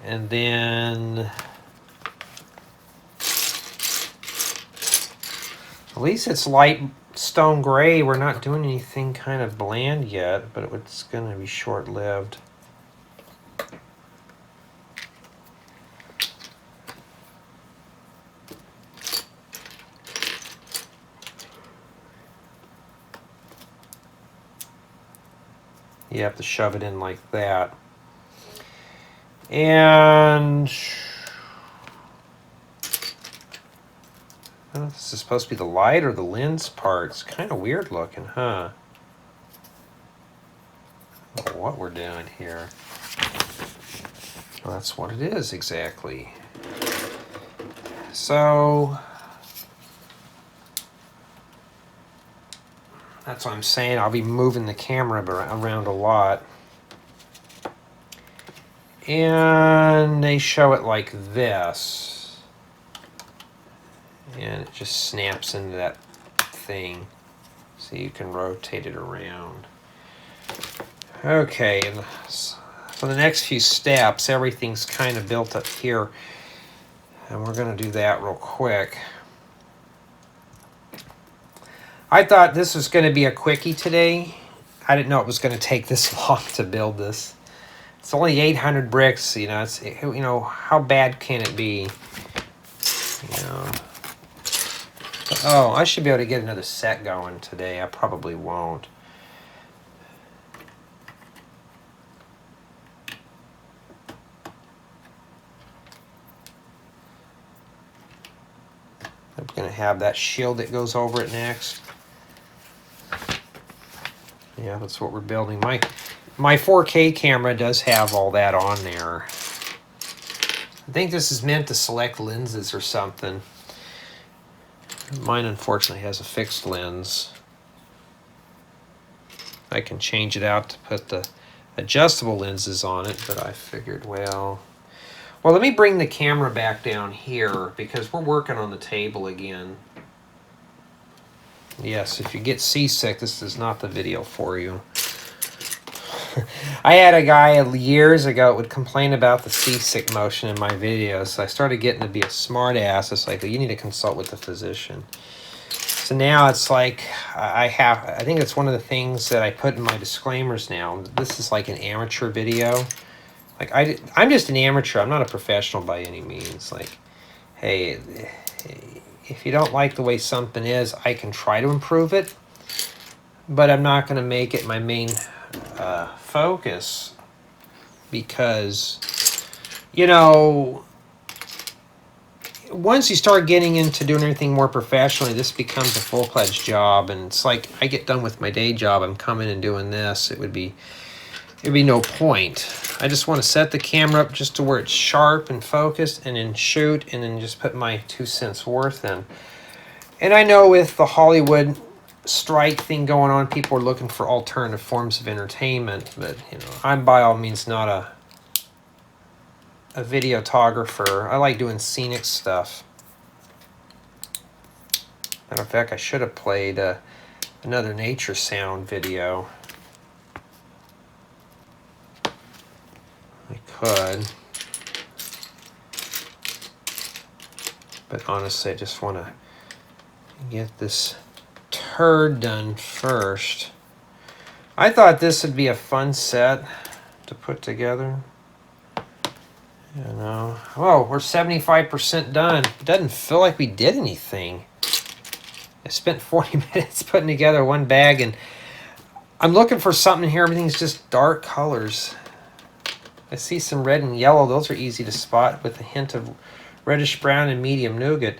And then, at least it's light stone gray. We're not doing anything kind of bland yet, but it's going to be short-lived. You have to shove it in like that. And I don't know if this is supposed to be the light or the lens part. It's kind of weird looking, huh? what we're doing here. Well, that's what it is exactly. So that's what I'm saying. I'll be moving the camera around a lot. And they show it like this. And it just snaps into that thing. So you can rotate it around. Okay, and for the next few steps, everything's kind of built up here. And we're going to do that real quick. I thought this was going to be a quickie today. I didn't know it was going to take this long to build this. It's only 800 bricks, you know. It's, you know, how bad can it be? You know. Oh, I should be able to get another set going today. I probably won't. I'm going to have that shield that goes over it next. Yeah, that's what we're building. My 4K camera does have all that on there. I think this is meant to select lenses or something. Mine unfortunately has a fixed lens. I can change it out to put the adjustable lenses on it, but I figured, well, let me bring the camera back down here because we're working on the table again. Yes, if you get seasick, this is not the video for you. I had a guy years ago that would complain about the seasick motion in my videos, so I started getting to be a smart ass. It's like, you need to consult with the physician. So now it's like, I think it's one of the things that I put in my disclaimers now. This is like an amateur video. Like, I'm just an amateur. I'm not a professional by any means. Like, hey, if you don't like the way something is, I can try to improve it, but I'm not going to make it my main focus because, you know, once you start getting into doing everything more professionally, this becomes a full-fledged job, and it's like I get done with my day job, I'm coming and doing this. It'd be no point. I just want to set the camera up just to where it's sharp and focused, and then shoot, and then just put my 2 cents worth in. And I know with the Hollywood strike thing going on, people are looking for alternative forms of entertainment, but you know, I'm by all means not a videographer. I like doing scenic stuff. Matter of fact, I should have played another nature sound video. I could, but honestly, I just want to get this turd done first. I thought this would be a fun set to put together. You know, oh, we're 75% done. It doesn't feel like we did anything. I spent 40 minutes putting together one bag, and I'm looking for something here. Everything's just dark colors. I see some red and yellow. Those are easy to spot with a hint of reddish brown and medium nougat.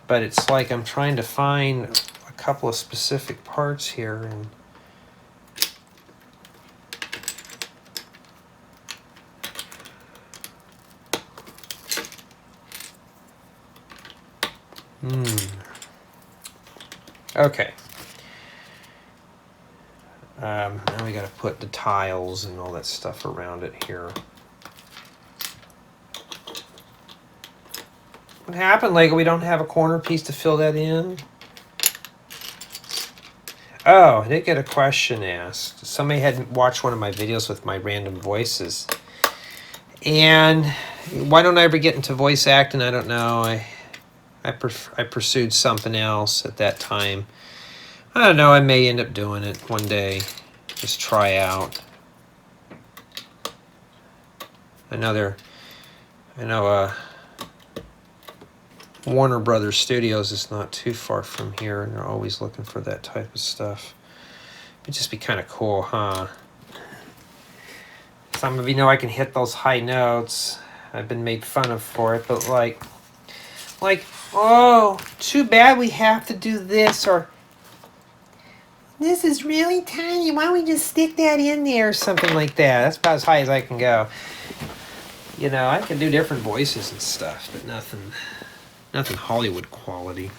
But it's like I'm trying to find a couple of specific parts here. And okay. Now we got to put the tiles and all that stuff around it here. What happened, Lego? We don't have a corner piece to fill that in? Oh, I did get a question asked. Somebody had watched one of my videos with my random voices. And why don't I ever get into voice acting? I don't know. I pursued something else at that time. I don't know. I may end up doing it one day. Just try out. I know Warner Brothers Studios is not too far from here, and they're always looking for that type of stuff. It'd just be kind of cool, huh? Some of you know I can hit those high notes. I've been made fun of for it, but like, oh, too bad we have to do this, or this is really tiny. Why don't we just stick that in there or something like that? That's about as high as I can go. You know, I can do different voices and stuff, but nothing Hollywood quality.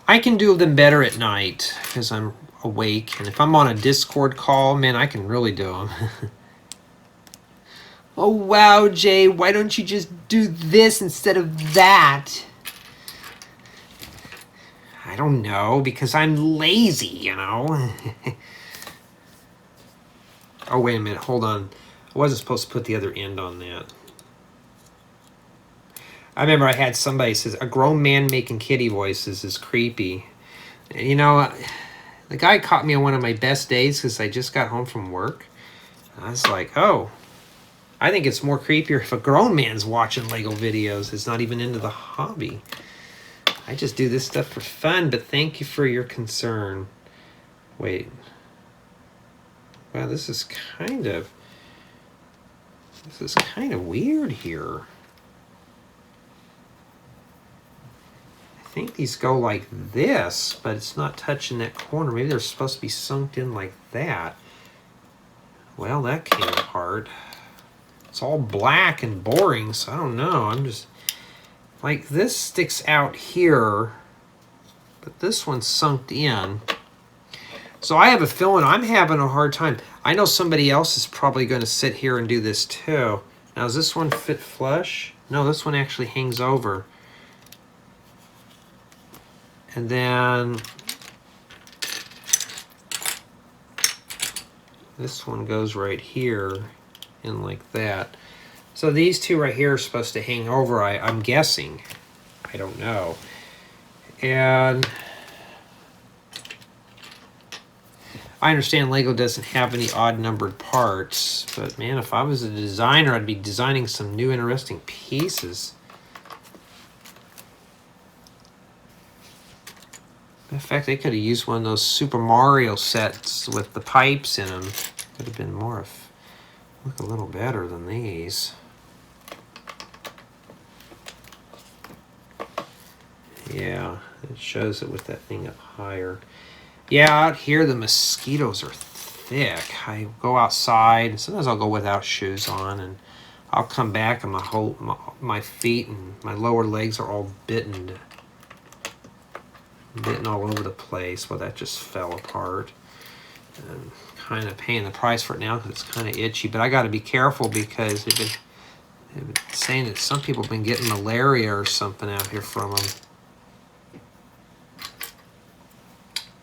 I can do them better at night because I'm awake. And if I'm on a Discord call, man, I can really do them. Oh, wow, Jay, why don't you just do this instead of that? I don't know, because I'm lazy, you know? Oh, wait a minute, hold on. I wasn't supposed to put the other end on that. I remember I had somebody says, a grown man making kitty voices is creepy. And, you know, the guy caught me on one of my best days because I just got home from work. I was like, oh, I think it's more creepier if a grown man's watching Lego videos. It's not even into the hobby. I just do this stuff for fun, but thank you for your concern. Wait. Wow, this is kind of weird here. I think these go like this, but it's not touching that corner. Maybe they're supposed to be sunk in like that. Well, that came apart. It's all black and boring, so I don't know. I'm just... like, this sticks out here, but this one's sunk in. So I have a feeling I'm having a hard time. I know somebody else is probably going to sit here and do this too. Now, does this one fit flush? No, this one actually hangs over. And then this one goes right here in like that. So these two right here are supposed to hang over, I'm guessing. I don't know. And I understand Lego doesn't have any odd-numbered parts, but man, if I was a designer, I'd be designing some new interesting pieces. In fact, they could have used one of those Super Mario sets with the pipes in them. Would have been more of, look a little better than these. Yeah, it shows it with that thing up higher. Yeah, out here the mosquitoes are thick. I go outside, and sometimes I'll go without shoes on, and I'll come back and my feet and my lower legs are all bitten all over the place. Well, that just fell apart. I'm kind of paying the price for it now because it's kind of itchy, but I got to be careful because they've been saying that some people have been getting malaria or something out here from them.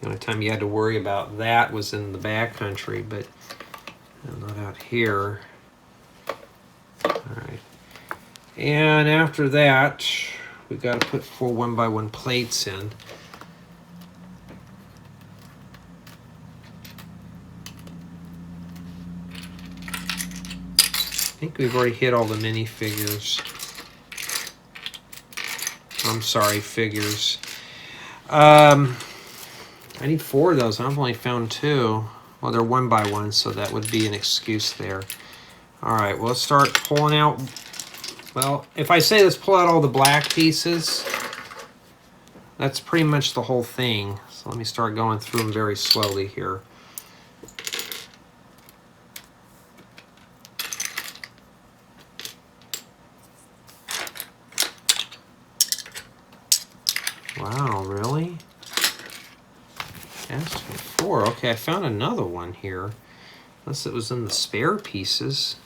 The only time you had to worry about that was in the backcountry, but not out here. All right. And after that, we got to put 4 1x1 plates in. I think we've already hit all the minifigures. I'm sorry, figures. I need 4 of those. I've only found 2. Well, they're 1x1, so that would be an excuse there. All right, well, let's start pulling out. Well, if I say let's pull out all the black pieces, that's pretty much the whole thing. So let me start going through them very slowly here. Wow, really? Asked for 4. Okay, I found another one here. Unless it was in the spare pieces.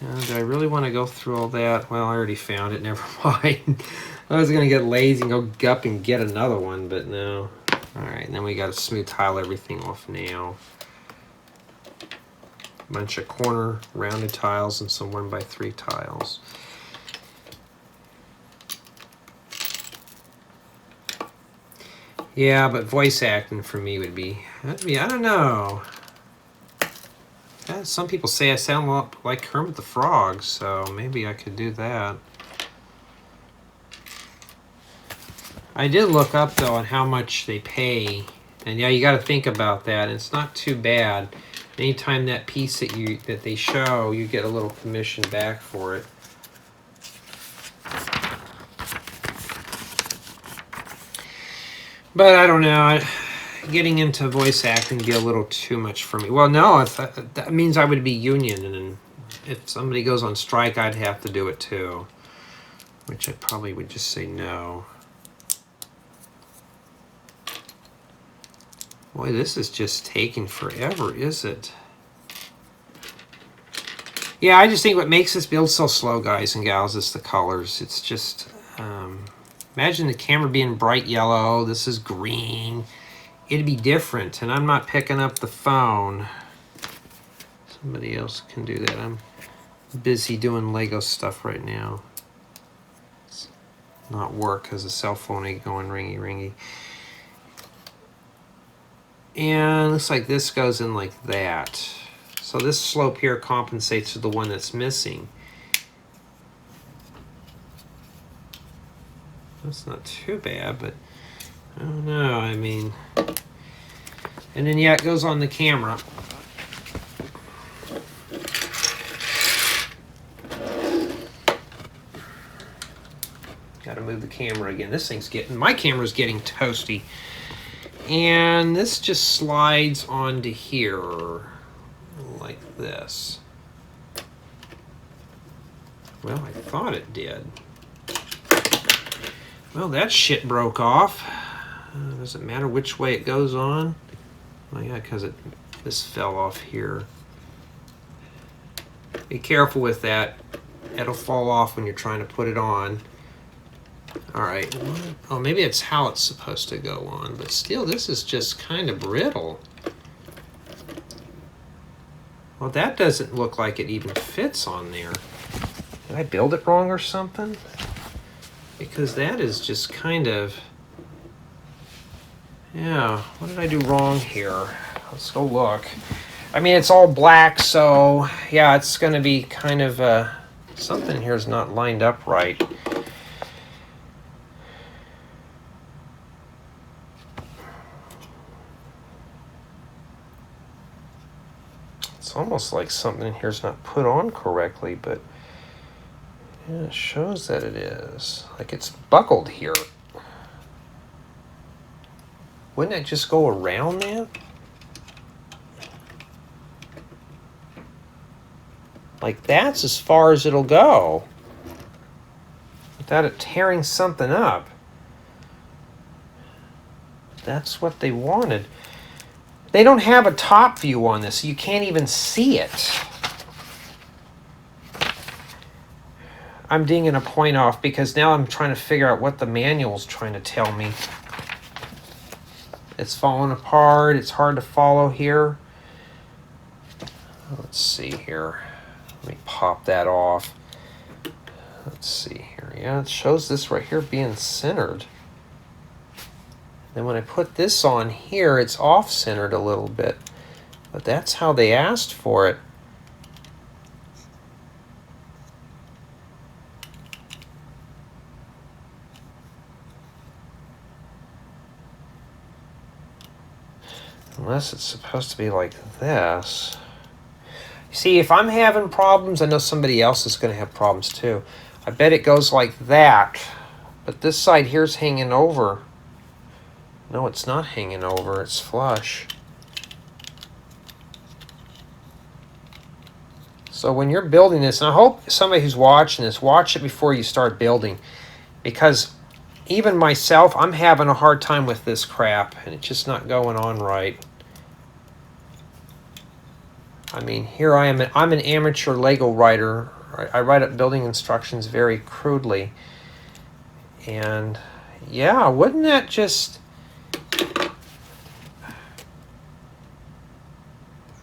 Do I really want to go through all that? Well, I already found it. Never mind. I was going to get lazy and go up and get another one, but no. All right, and then we got to smooth tile everything off now. A bunch of corner rounded tiles and some 1x3 tiles. Yeah, but voice acting for me would be, I don't know. Yeah, some people say I sound a lot like Kermit the Frog, so maybe I could do that. I did look up, though, on how much they pay. And yeah, you got to think about that. It's not too bad. Anytime that piece that they show, you get a little commission back for it. But I don't know. Getting into voice acting would be a little too much for me. Well, no, that means I would be union, and if somebody goes on strike, I'd have to do it too. Which I probably would just say no. Boy, this is just taking forever, is it? Yeah, I just think what makes this build so slow, guys and gals, is the colors. It's just, imagine the camera being bright yellow. This is green. It'd be different, and I'm not picking up the phone. Somebody else can do that. I'm busy doing Lego stuff right now. It's not work because the cell phone ain't going ringy ringy. And looks like this goes in like that. So this slope here compensates for the one that's missing. That's not too bad, but I don't know, I mean. And then yeah, it goes on the camera. Gotta move the camera again. This thing's my camera's getting toasty. And this just slides onto here like this. Well, I thought it did. Well, that shit broke off. Does it matter which way it goes on? Oh yeah, because this fell off here. Be careful with that. It'll fall off when you're trying to put it on. All right. Oh, maybe it's how it's supposed to go on, but still, this is just kind of brittle. Well, that doesn't look like it even fits on there. Did I build it wrong or something? Because that is just kind of... Yeah, what did I do wrong here? Let's go look. I mean, it's all black, so yeah, it's going to be kind of... something here is not lined up right. It's almost like something in here is not put on correctly, but yeah, it shows that it is. Like it's buckled here. Wouldn't it just go around that? Like that's as far as it'll go without it tearing something up. That's what they wanted. They don't have a top view on this, so you can't even see it. I'm dinging a point off because now I'm trying to figure out what the manual's trying to tell me. It's falling apart. It's hard to follow here. Let's see here. Let me pop that off. Let's see here. Yeah, it shows this right here being centered. Then when I put this on here, it's off-centered a little bit. But that's how they asked for it. Unless it's supposed to be like this. See, if I'm having problems, I know somebody else is going to have problems too. I bet it goes like that. But this side here's hanging over. No, it's not hanging over. It's flush. So when you're building this, and I hope somebody who's watching this, watch it before you start building. Because even myself, I'm having a hard time with this crap, and it's just not going on right. I mean, here I am. I'm an amateur Lego writer. I write up building instructions very crudely. And yeah, wouldn't that just...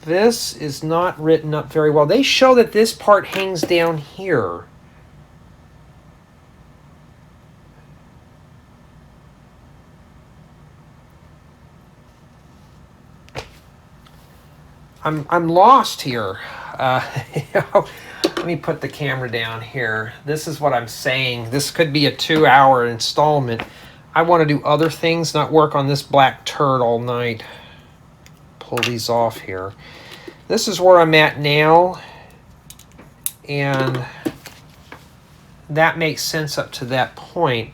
This is not written up very well. They show that this part hangs down here. I'm lost here. Let me put the camera down here. This is what I'm saying. This could be a 2-hour installment. I want to do other things, not work on this black turd all night. Pull these off here. this is where I'm at now, and that makes sense up to that point.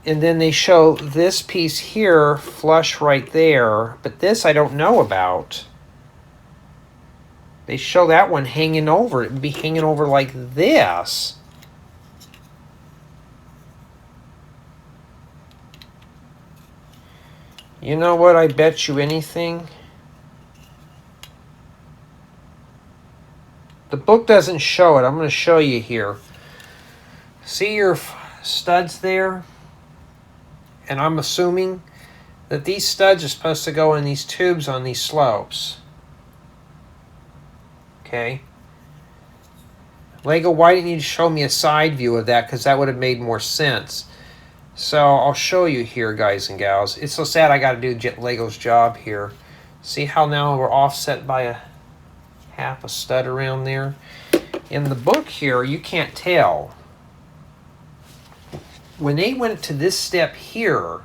And then they show this piece here flush right there, but this I don't know about. They show that one hanging over. It would be hanging over like this. You know what? I bet you anything. The book doesn't show it. I'm going to show you here. See your studs there? And I'm assuming that these studs are supposed to go in these tubes on these slopes. Okay. Lego, why didn't you show me a side view of that? Because that would have made more sense. So I'll show you here, guys and gals. It's so sad I got to do Lego's job here. See how now we're offset by a half a stud around there? In the book here, you can't tell. When they went to this step here,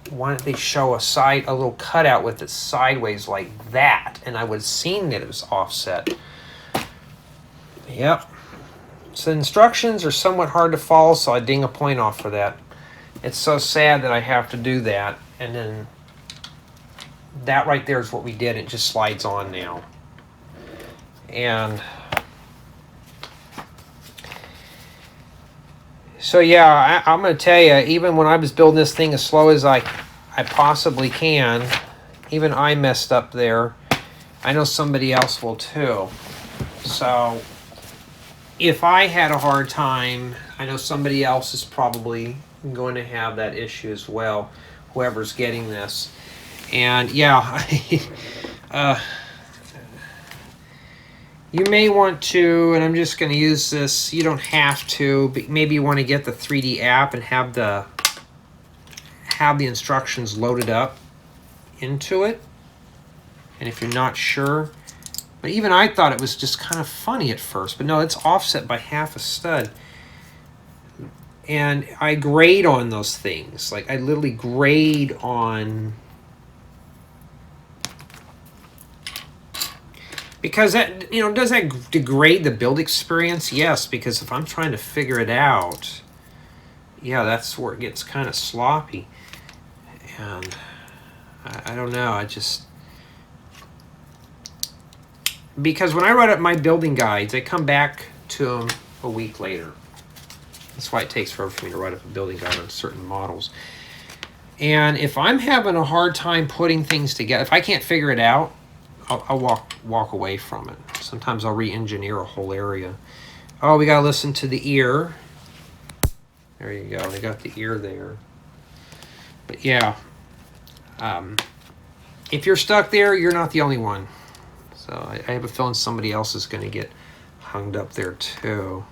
why don't they show a little cutout with it sideways like that, and I would have seen that it was offset. Yep. So the instructions are somewhat hard to follow, so I ding a point off for that. It's so sad that I have to do that, and then that right there is what we did. It just slides on now. And so yeah, I'm going to tell you, even when I was building this thing as slow as I possibly can, even I messed up there. I know somebody else will too. So if I had a hard time, I know somebody else is probably going to have that issue as well, whoever's getting this. And yeah, you may want to, and I'm just going to use this, you don't have to, but maybe you want to get the 3D app and have the instructions loaded up into it. And if you're not sure, but even I thought it was just kind of funny at first, but no, it's offset by half a stud. And I grade on those things. Like I literally grade on, because that, you know, does that degrade the build experience? Yes, because if I'm trying to figure it out, yeah, that's where it gets kind of sloppy. And I don't know, I just, because when I write up my building guides, I come back to them a week later. That's why it takes forever for me to write up a building guide on certain models. And if I'm having a hard time putting things together, if I can't figure it out, I'll walk away from it. Sometimes I'll re-engineer a whole area. Oh, we gotta listen to the ear. There you go, they got the ear there. But yeah, if you're stuck there, you're not the only one. So I have a feeling somebody else is gonna get hung up there too.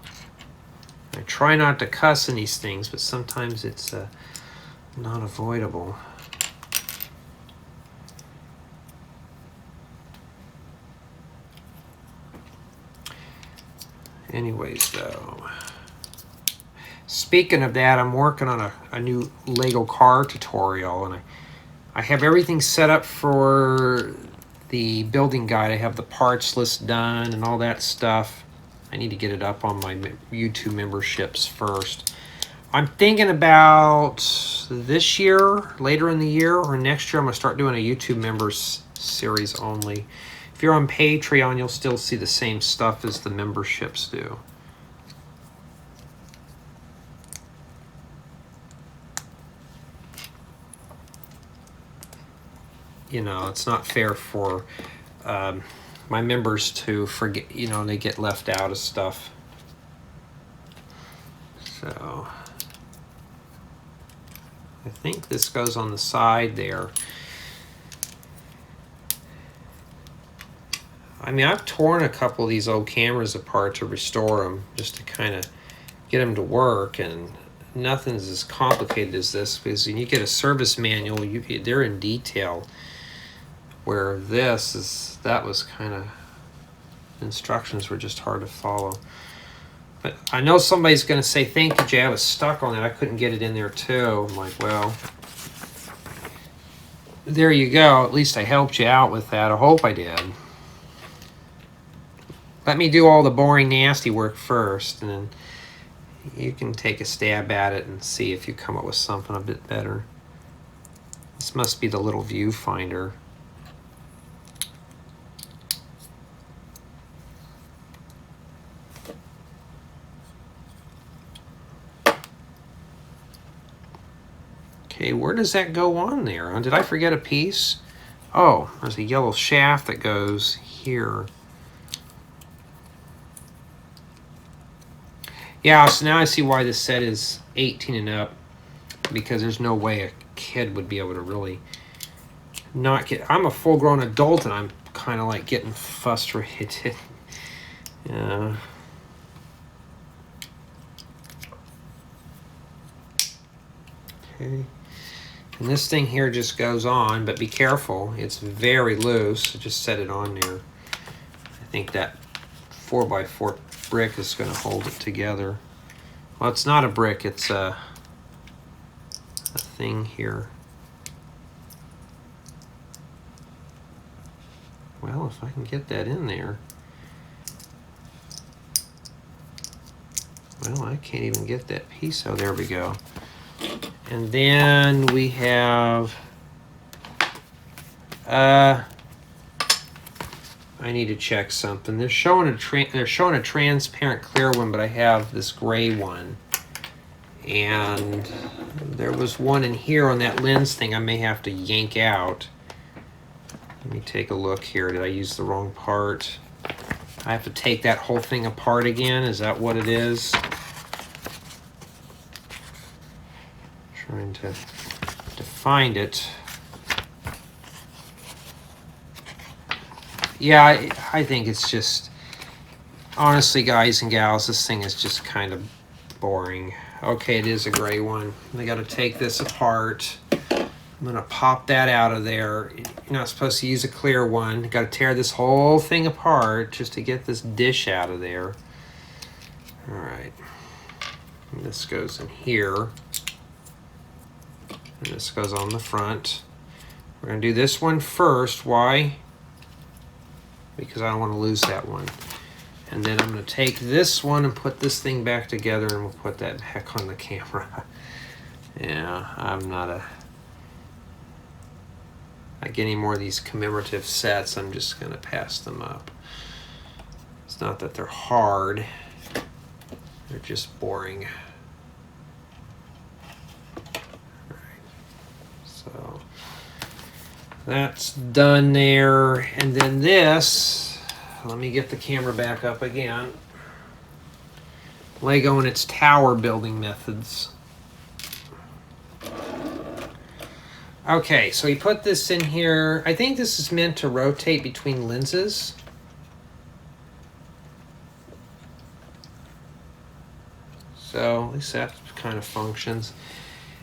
I try not to cuss in these things, but sometimes it's not avoidable. Anyways, though, speaking of that, I'm working on a new Lego car tutorial, and I have everything set up for the building guide. I have the parts list done and all that stuff. I need to get it up on my YouTube memberships first. I'm thinking about this year, later in the year, or next year, I'm going to start doing a YouTube members series only. If you're on Patreon, you'll still see the same stuff as the memberships do. You know, it's not fair for my members to forget, you know, they get left out of stuff. So I think this goes on the side there. I mean, I've torn a couple of these old cameras apart to restore them, just to kind of get them to work, and nothing's as complicated as this, because when you get a service manual, they're in detail, where that was kind of, instructions were just hard to follow. But I know somebody's going to say, thank you, Jay, I was stuck on that, I couldn't get it in there too. I'm like, well, there you go. At least I helped you out with that. I hope I did. Let me do all the boring, nasty work first, and then you can take a stab at it and see if you come up with something a bit better. This must be the little viewfinder. Okay, where does that go on there? Did I forget a piece? Oh, there's a yellow shaft that goes here. Yeah, so now I see why this set is 18 and up, because there's no way a kid would be able to really not get... I'm a full-grown adult, and I'm kind of like getting frustrated. Yeah. Okay. And this thing here just goes on, but be careful. It's very loose. So just set it on there. I think that 4x4 brick is going to hold it together. Well, it's not a brick. It's a thing here. Well, if I can get that in there. Well, I can't even get that piece. Oh, there we go. And then we have, I need to check something. They're showing a transparent clear one, but I have this gray one. And there was one in here on that lens thing I may have to yank out. Let me take a look here. Did I use the wrong part? I have to take that whole thing apart again. Is that what it is? Trying to find it. Yeah, I think it's just, honestly, guys and gals, this thing is just kind of boring. Okay, it is a gray one. I got to take this apart. I'm going to pop that out of there. You're not supposed to use a clear one. Got to tear this whole thing apart just to get this dish out of there. All right. And this goes in here. And this goes on the front. We're going to do this one first. Why? Because I don't want to lose that one. And then I'm going to take this one and put this thing back together, and we'll put that back on the camera. Yeah, I'm not like any more of these commemorative sets. I'm just going to pass them up. It's not that they're hard. They're just boring. So that's done there. And then this, let me get the camera back up again. Lego and its tower building methods. Okay, so he put this in here. I think this is meant to rotate between lenses. So at least that kind of functions.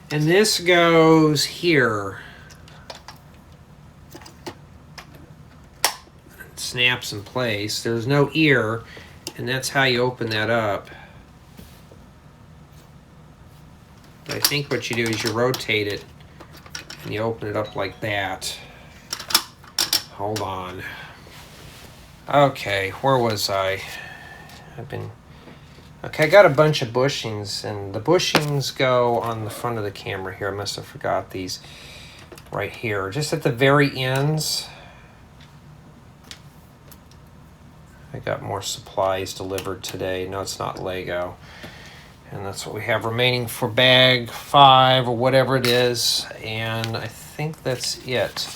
And this goes here. It snaps in place. There's no ear, and that's how you open that up. But I think what you do is you rotate it, and you open it up like that. Hold on. Okay, where was I? Okay, I got a bunch of bushings, and the bushings go on the front of the camera here. I must have forgot these right here. Just at the very ends, I got more supplies delivered today. No, it's not Lego. And that's what we have remaining for bag 5 or whatever it is. And I think that's it.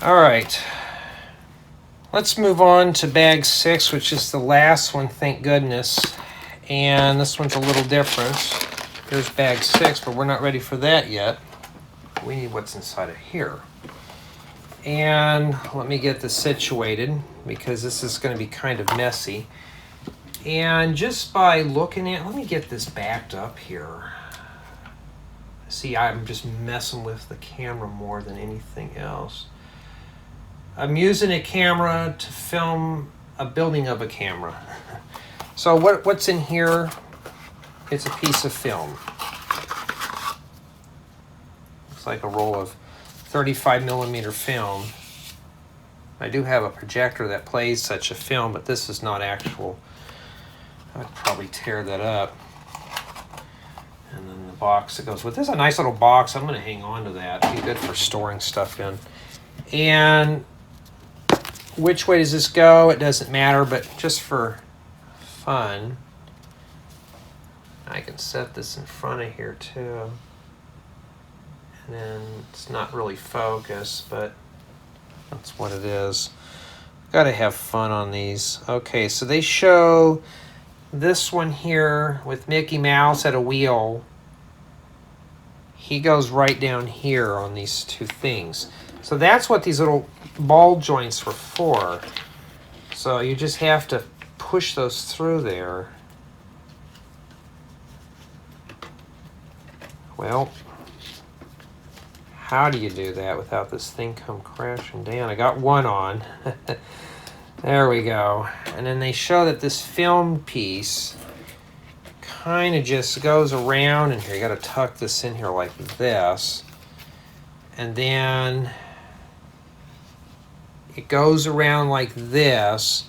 All right. Let's move on to bag 6, which is the last one, thank goodness. And this one's a little different. Here's bag 6, but we're not ready for that yet. We need what's inside of here. And let me get this situated, because this is going to be kind of messy. And just by looking at, let me get this backed up here. See, I'm just messing with the camera more than anything else. I'm using a camera to film a building of a camera. So what's in here? It's a piece of film. Looks like a roll of 35 millimeter film. I do have a projector that plays such a film, but this is not actual. I'd probably tear that up. And then the box that goes with this is a nice little box. I'm going to hang on to that. It'd be good for storing stuff in. And which way does this go? It doesn't matter, but just for fun, I can set this in front of here too. And then it's not really focused, but that's what it is. Gotta have fun on these. Okay, so they show this one here with Mickey Mouse at a wheel. He goes right down here on these two things. So that's what these little ball joints were for. So you just have to push those through there. Well, how do you do that without this thing come crashing down? I got one on. There we go. And then they show that this film piece kind of just goes around in here. You got to tuck this in here like this. And then it goes around like this.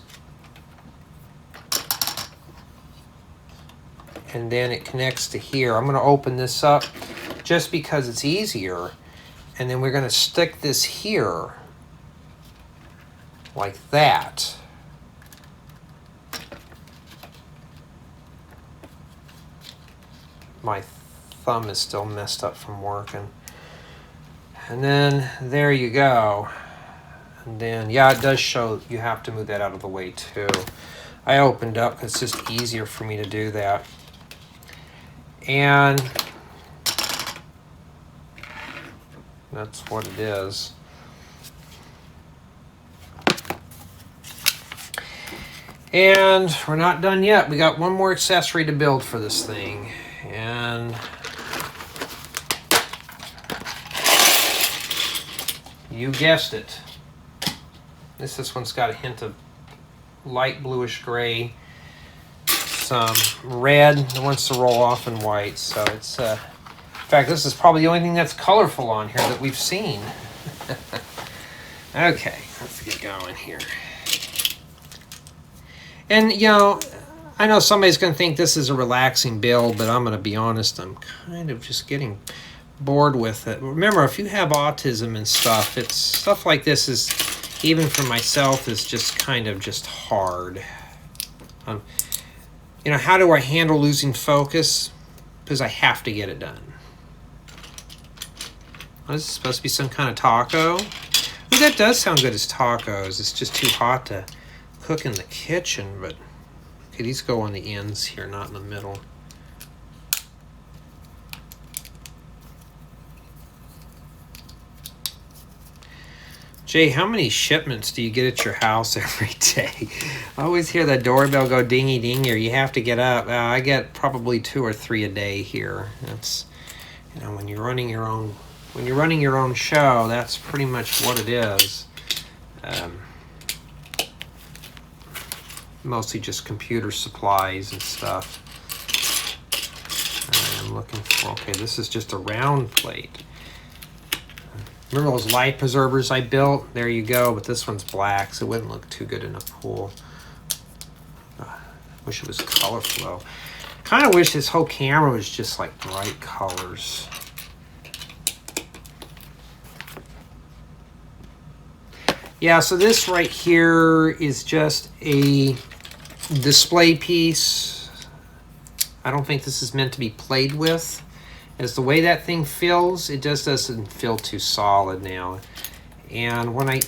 And then it connects to here. I'm going to open this up just because it's easier. And then we're going to stick this here like that. My thumb is still messed up from working. And then there you go. And then, yeah, it does show you have to move that out of the way too. I opened up because it's just easier for me to do that. And that's what it is. And we're not done yet. We got one more accessory to build for this thing. And you guessed it. This one's got a hint of light bluish gray, some red that wants to roll off, and white. So it's in fact, this is probably the only thing that's colorful on here that we've seen. Okay, let's get going here. And, you know, I know somebody's going to think this is a relaxing build, but I'm going to be honest, I'm kind of just getting bored with it. Remember, if you have autism and stuff, it's stuff like this is, even for myself, is just kind of just hard. You know, how do I handle losing focus? Because I have to get it done. Oh, this is supposed to be some kind of taco. Ooh, that does sound good as tacos. It's just too hot to cook in the kitchen, but okay, these go on the ends here, not in the middle. Jay, how many shipments do you get at your house every day? I always hear that doorbell go dingy dingy, or you have to get up. I get probably 2 or 3 a day here. That's, you know, when you're running your own show, that's pretty much what it is. Mostly just computer supplies and stuff. I'm looking for, okay, this is just a round plate. Remember those light preservers I built? There you go, but this one's black, so it wouldn't look too good in a pool. Wish it was colorful though. Kind of wish this whole camera was just like bright colors. Yeah, so this right here is just a display piece. I don't think this is meant to be played with. As the way that thing feels, it just doesn't feel too solid now. And when I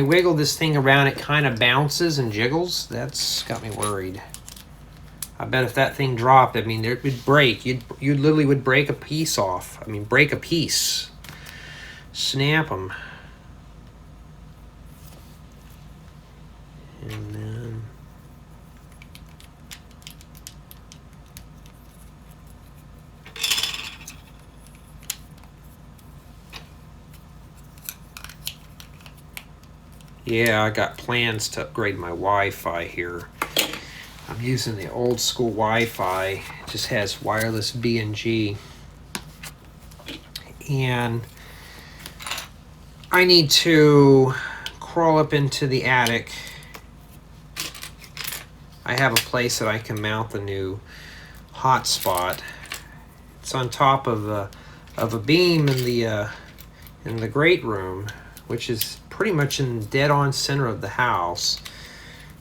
wiggle this thing around, it kind of bounces and jiggles. That's got me worried. I bet if that thing dropped, I mean, it would break. You literally would break a piece off. I mean, break a piece. Snap them. And then yeah, I got plans to upgrade my Wi-Fi here. I'm using the old school Wi-Fi. It just has wireless B and G. And I need to crawl up into the attic. I have a place that I can mount the new hotspot. It's on top of a beam in the great room, which is pretty much in the dead-on center of the house.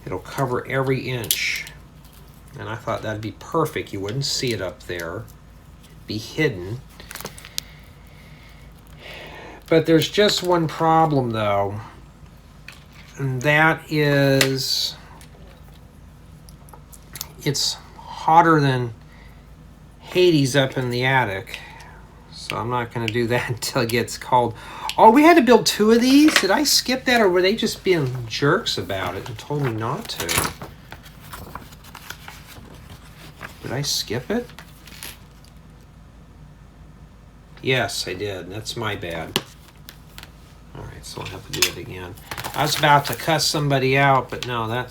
It'll cover every inch, and I thought that'd be perfect. You wouldn't see it up there. It'd be hidden. But there's just one problem, though, and that is it's hotter than Hades up in the attic. So I'm not going to do that until it gets cold. Oh, we had to build 2 of these? Did I skip that, or were they just being jerks about it and told me not to? Did I skip it? Yes, I did. That's my bad. All right, so I'll have to do it again. I was about to cuss somebody out, but no, that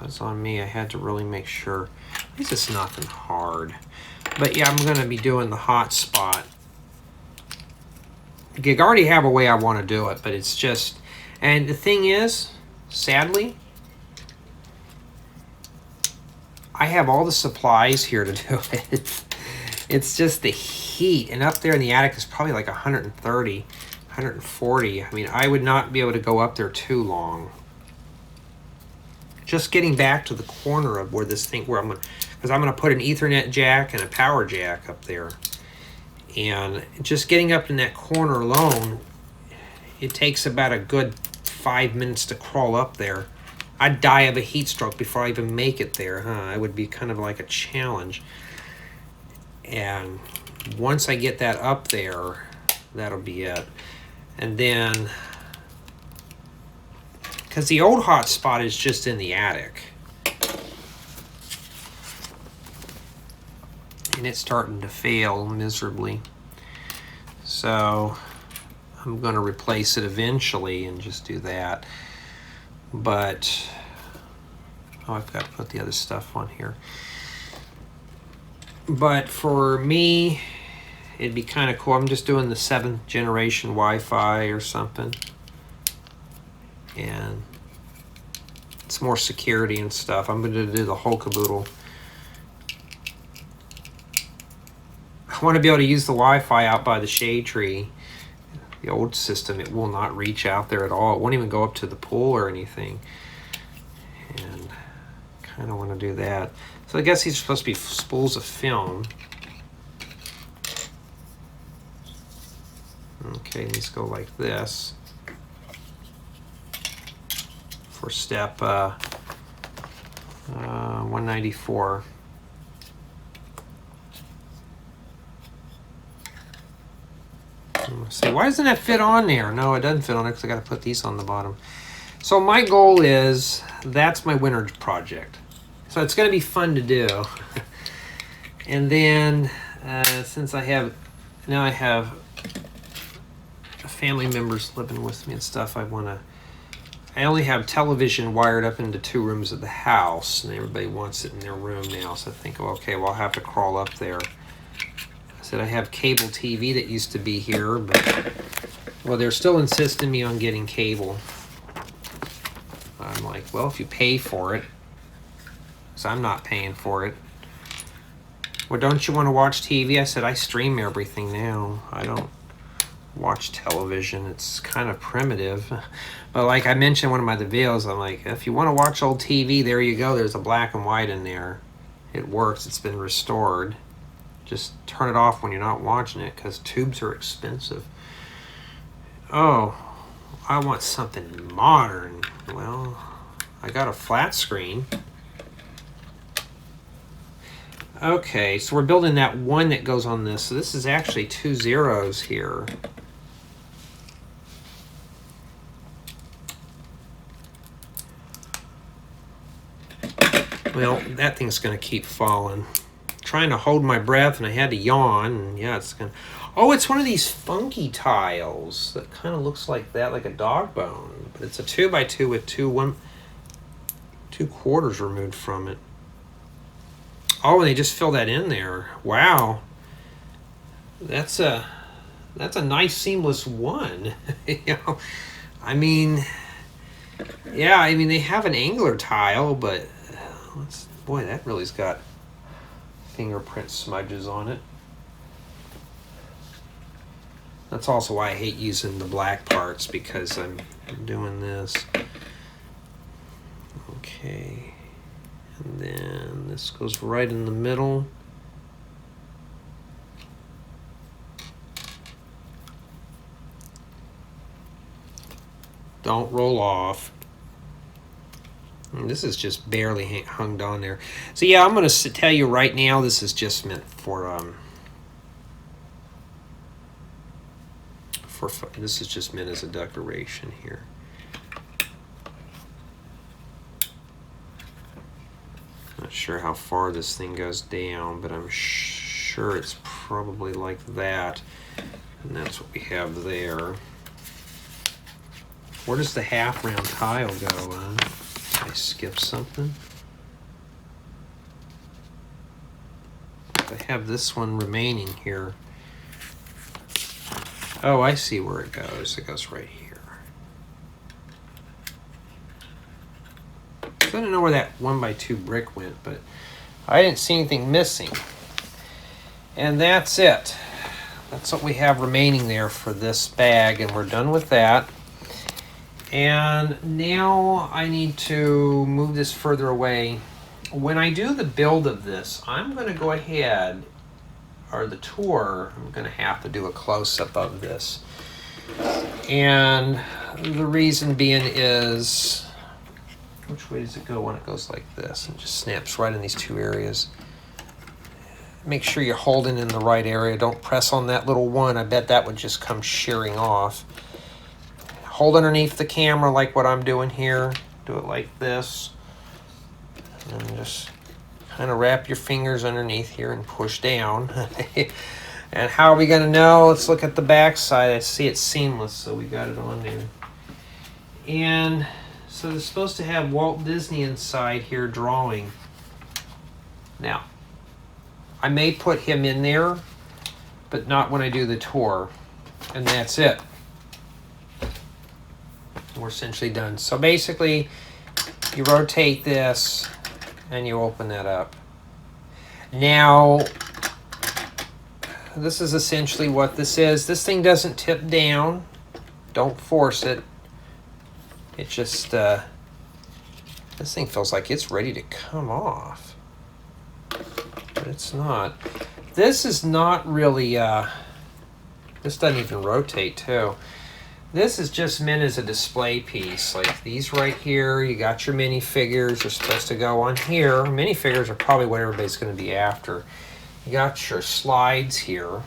was on me. I had to really make sure. This is nothing hard. But yeah, I'm going to be doing the hotspot. I already have a way I want to do it, but it's just... And the thing is, sadly, I have all the supplies here to do it. It's just the heat. And up there in the attic is probably like 130, 140. I mean, I would not be able to go up there too long. Just getting back to the corner of where this thing, where I'm going to... Because I'm going to put an Ethernet jack and a power jack up there. And just getting up in that corner alone, it takes about a good 5 minutes to crawl up there. I'd die of a heat stroke before I even make it there, huh? It would be kind of like a challenge. And once I get that up there, that'll be it. And then, because the old hotspot is just in the attic. And it's starting to fail miserably. So I'm going to replace it eventually and just do that. But, oh, I've got to put the other stuff on here. But for me, it'd be kind of cool. I'm just doing the 7th generation Wi-Fi or something. And it's more security and stuff. I'm going to do the whole caboodle. I want to be able to use the Wi-Fi out by the shade tree. The old system, it will not reach out there at all. It won't even go up to the pool or anything. And kind of want to do that. So I guess these are supposed to be spools of film. Okay, these go like this. For step 194. Say, why doesn't that fit on there? No, it doesn't fit on there because I got to put these on the bottom. So my goal is, that's my winter project. So it's going to be fun to do. And then, since I have family members living with me and stuff, I only have television wired up into 2 rooms of the house, and everybody wants it in their room now. So I think, okay, well, I'll have to crawl up there. I said I have cable TV that used to be here, but, well, they're still insisting me on getting cable. I'm like, well, if you pay for it, because I'm not paying for it. Well, don't you want to watch TV? I said, I stream everything now. I don't watch television. It's kind of primitive. But like I mentioned in one of my videos, I'm like, if you want to watch old TV, there you go. There's a black and white in there. It works. It's been restored. Just turn it off when you're not watching it, because tubes are expensive. Oh, I want something modern. Well, I got a flat screen. Okay, so we're building that one that goes on this. So this is actually 2 zeros here. Well, that thing's going to keep falling. Trying to hold my breath, and I had to yawn. And yeah, it's going to... Oh, it's one of these funky tiles that kind of looks like that, like a dog bone. But it's a 2x2 with 2 quarters removed from it. Oh, and they just fill that in there. Wow. That's that's a nice seamless one. You know, I mean, yeah, I mean they have an angler tile, but boy, that really's got fingerprint smudges on it. That's also why I hate using the black parts, because I'm doing this. Okay, and then this goes right in the middle. Don't roll off. And this is just barely hung on there. So yeah, I'm going to tell you right now, this is just meant for this is just meant as a decoration here. Not sure how far this thing goes down, but I'm sure it's probably like that. And that's what we have there. Where does the half round tile go? I skipped something. I have this one remaining here. Oh, I see where it goes. It goes right here. I don't know where that 1x2 brick went, but I didn't see anything missing. And that's it. That's what we have remaining there for this bag, and we're done with that. And now I need to move this further away. When I do the build of this, I'm going to go ahead, or the tour, I'm going to have to do a close-up of this. And the reason being is, which way does it go when it goes like this? It just snaps right in these two areas. Make sure you're holding in the right area. Don't press on that little one. I bet that would just come shearing off. Hold underneath the camera like what I'm doing here. Do it like this. And just kind of wrap your fingers underneath here and push down. And how are we going to know? Let's look at the back side. I see it's seamless, so we got it on there. And so they're supposed to have Walt Disney inside here drawing. Now, I may put him in there, but not when I do the tour. And that's it. We're essentially done. So basically, you rotate this and you open that up. Now, this is essentially what this is. This thing doesn't tip down. Don't force it. It just, this thing feels like it's ready to come off. But it's not. This is not really, this doesn't even rotate too. This is just meant as a display piece. Like these right here, you got your minifigures. They're supposed to go on here. Minifigures are probably what everybody's going to be after. You got your slides here.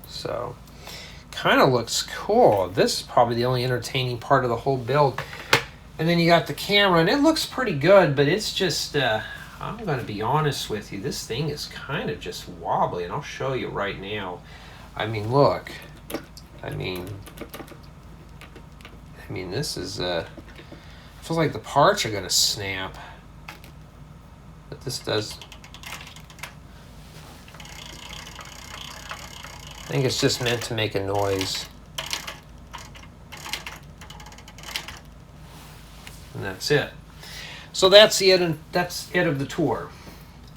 So, kind of looks cool. This is probably the only entertaining part of the whole build. And then you got the camera, and it looks pretty good, but it's just, I'm going to be honest with you, this thing is kind of just wobbly, and I'll show you right now. I mean, look. I mean, this is, feels like the parts are going to snap. But this does. I think it's just meant to make a noise. And that's it. So that's it, and that's it of the tour.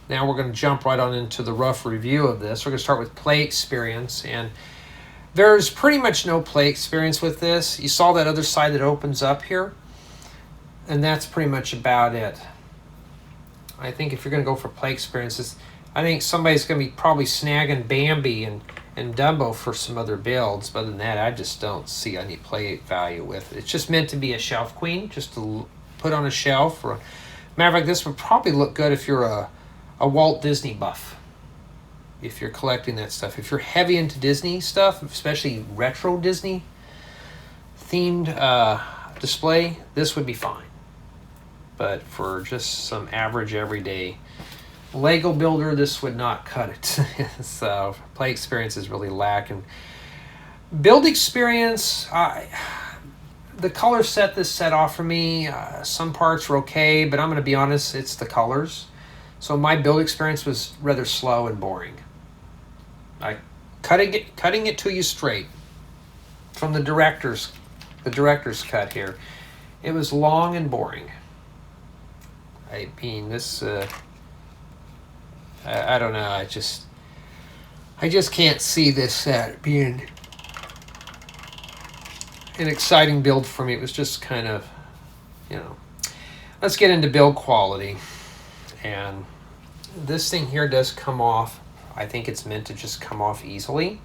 Now we're going to jump right on into the rough review of this. We're going to start with play experience, and there's pretty much no play experience with this. You saw that other side that opens up here, and that's pretty much about it. I think if you're going to go for play experiences, I think somebody's going to be probably snagging Bambi and Dumbo for some other builds. But other than that, I just don't see any play value with it. It's just meant to be a shelf queen, just to put on a shelf. Or, matter of fact, this would probably look good if you're a Walt Disney buff, if you're collecting that stuff. If you're heavy into Disney stuff, especially retro Disney themed display, this would be fine. But for just some average everyday Lego builder, this would not cut it. So play experience is really lacking. Build experience, the color set this set off for me. Some parts were okay, but I'm going to be honest, it's the colors. So my build experience was rather slow and boring. Cutting it to you straight from the director's cut here. It was long and boring. I mean, this I don't know. I just can't see this set being an exciting build for me. It was just kind of, you know. Let's get into build quality. And this thing here does come off. I think it's meant to just come off easily.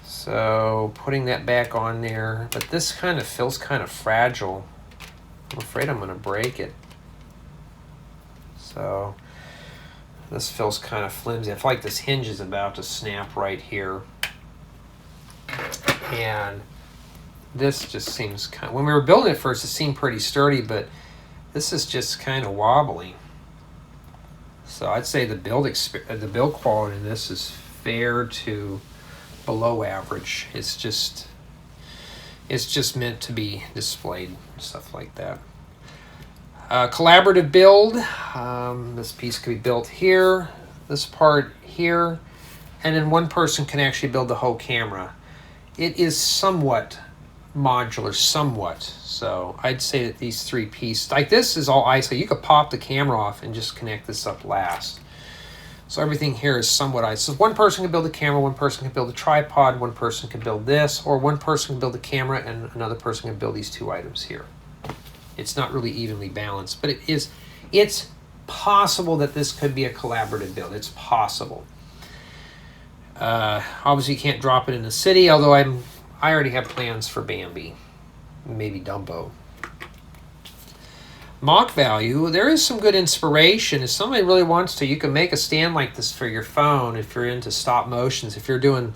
So putting that back on there, but this kind of feels kind of fragile. I'm afraid I'm going to break it. So this feels kind of flimsy. I feel like this hinge is about to snap right here. And this just seems kind of, when we were building it first, it seemed pretty sturdy, but this is just kind of wobbly. So I'd say the build quality in this is fair to below average. It's just meant to be displayed, stuff like that. Collaborative build. This piece could be built here, this part here, and then one person can actually build the whole camera. It is somewhat modular, so I'd say that these three pieces, like this is all isolated. You could pop the camera off and just connect this up last. So everything here is somewhat isolated. So one person can build a camera, one person can build a tripod, one person can build this, or one person can build a camera and another person can build these two items here. It's not really evenly balanced, but it's possible that this could be a collaborative build. It's possible. Obviously you can't drop it in the city, although I already have plans for Bambi, maybe Dumbo. Mock value, there is some good inspiration. If somebody really wants to, you can make a stand like this for your phone if you're into stop motions. If you're doing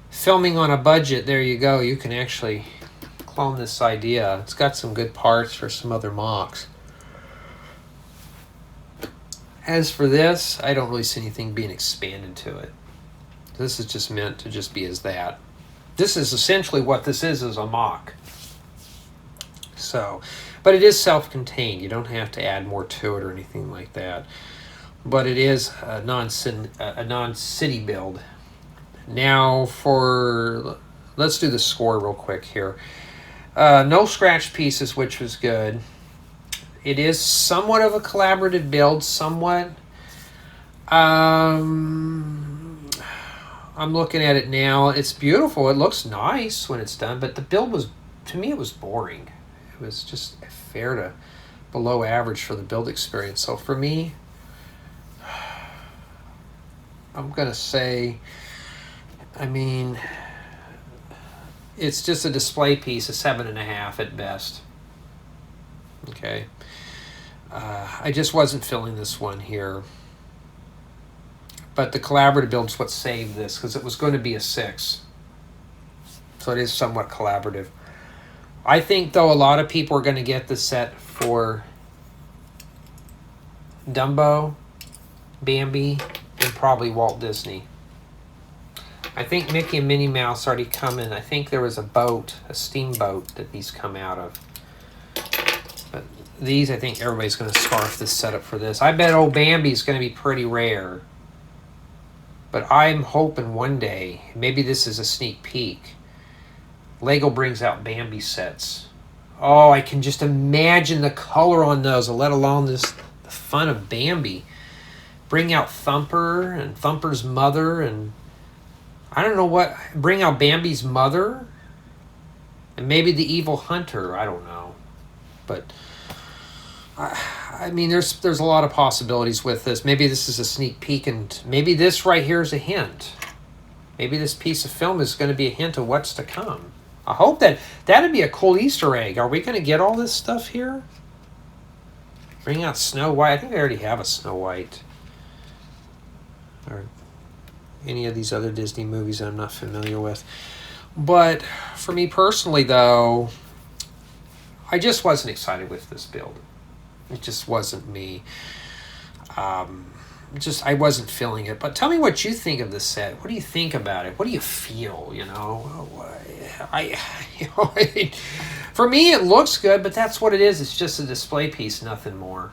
filming on a budget, there you go. You can actually clone this idea. It's got some good parts for some other mocks. As for this, I don't really see anything being expanded to it. This is just meant to just be as that. This is essentially what this is a mock. So, but it is self-contained. You don't have to add more to it or anything like that. But it is a non-city build. Now let's do the score real quick here. No scratch pieces, which was good. It is somewhat of a collaborative build, somewhat. I'm looking at it now. It's beautiful. It looks nice when it's done, but the build was, to me, it was boring. It was just fair to below average for the build experience. So for me, I'm going to say, I mean, it's just a display piece, a 7.5 at best. Okay. I just wasn't feeling this one here. But the collaborative build is what saved this, because it was going to be a 6. So it is somewhat collaborative. I think, though, a lot of people are going to get this set for Dumbo, Bambi, and probably Walt Disney. I think Mickey and Minnie Mouse already come in. I think there was a boat, a steamboat, that these come out of. But these, I think everybody's going to scarf this setup for this. I bet old Bambi is going to be pretty rare. But I'm hoping one day, maybe this is a sneak peek, Lego brings out Bambi sets. Oh, I can just imagine the color on those, let alone the fun of Bambi. Bring out Thumper and Thumper's mother, and I don't know what, bring out Bambi's mother, and maybe the evil hunter, I don't know. But I mean, there's a lot of possibilities with this. Maybe this is a sneak peek, and maybe this right here is a hint. Maybe this piece of film is going to be a hint of what's to come. I hope that'd be a cool Easter egg. Are we going to get all this stuff here? Bring out Snow White. I think I already have a Snow White. Or any of these other Disney movies that I'm not familiar with. But for me personally, though, I just wasn't excited with this build. It just wasn't me. I wasn't feeling it. But tell me what you think of this set. What do you think about it? What do you feel? You know, for me, it looks good, but that's what it is. It's just a display piece, nothing more.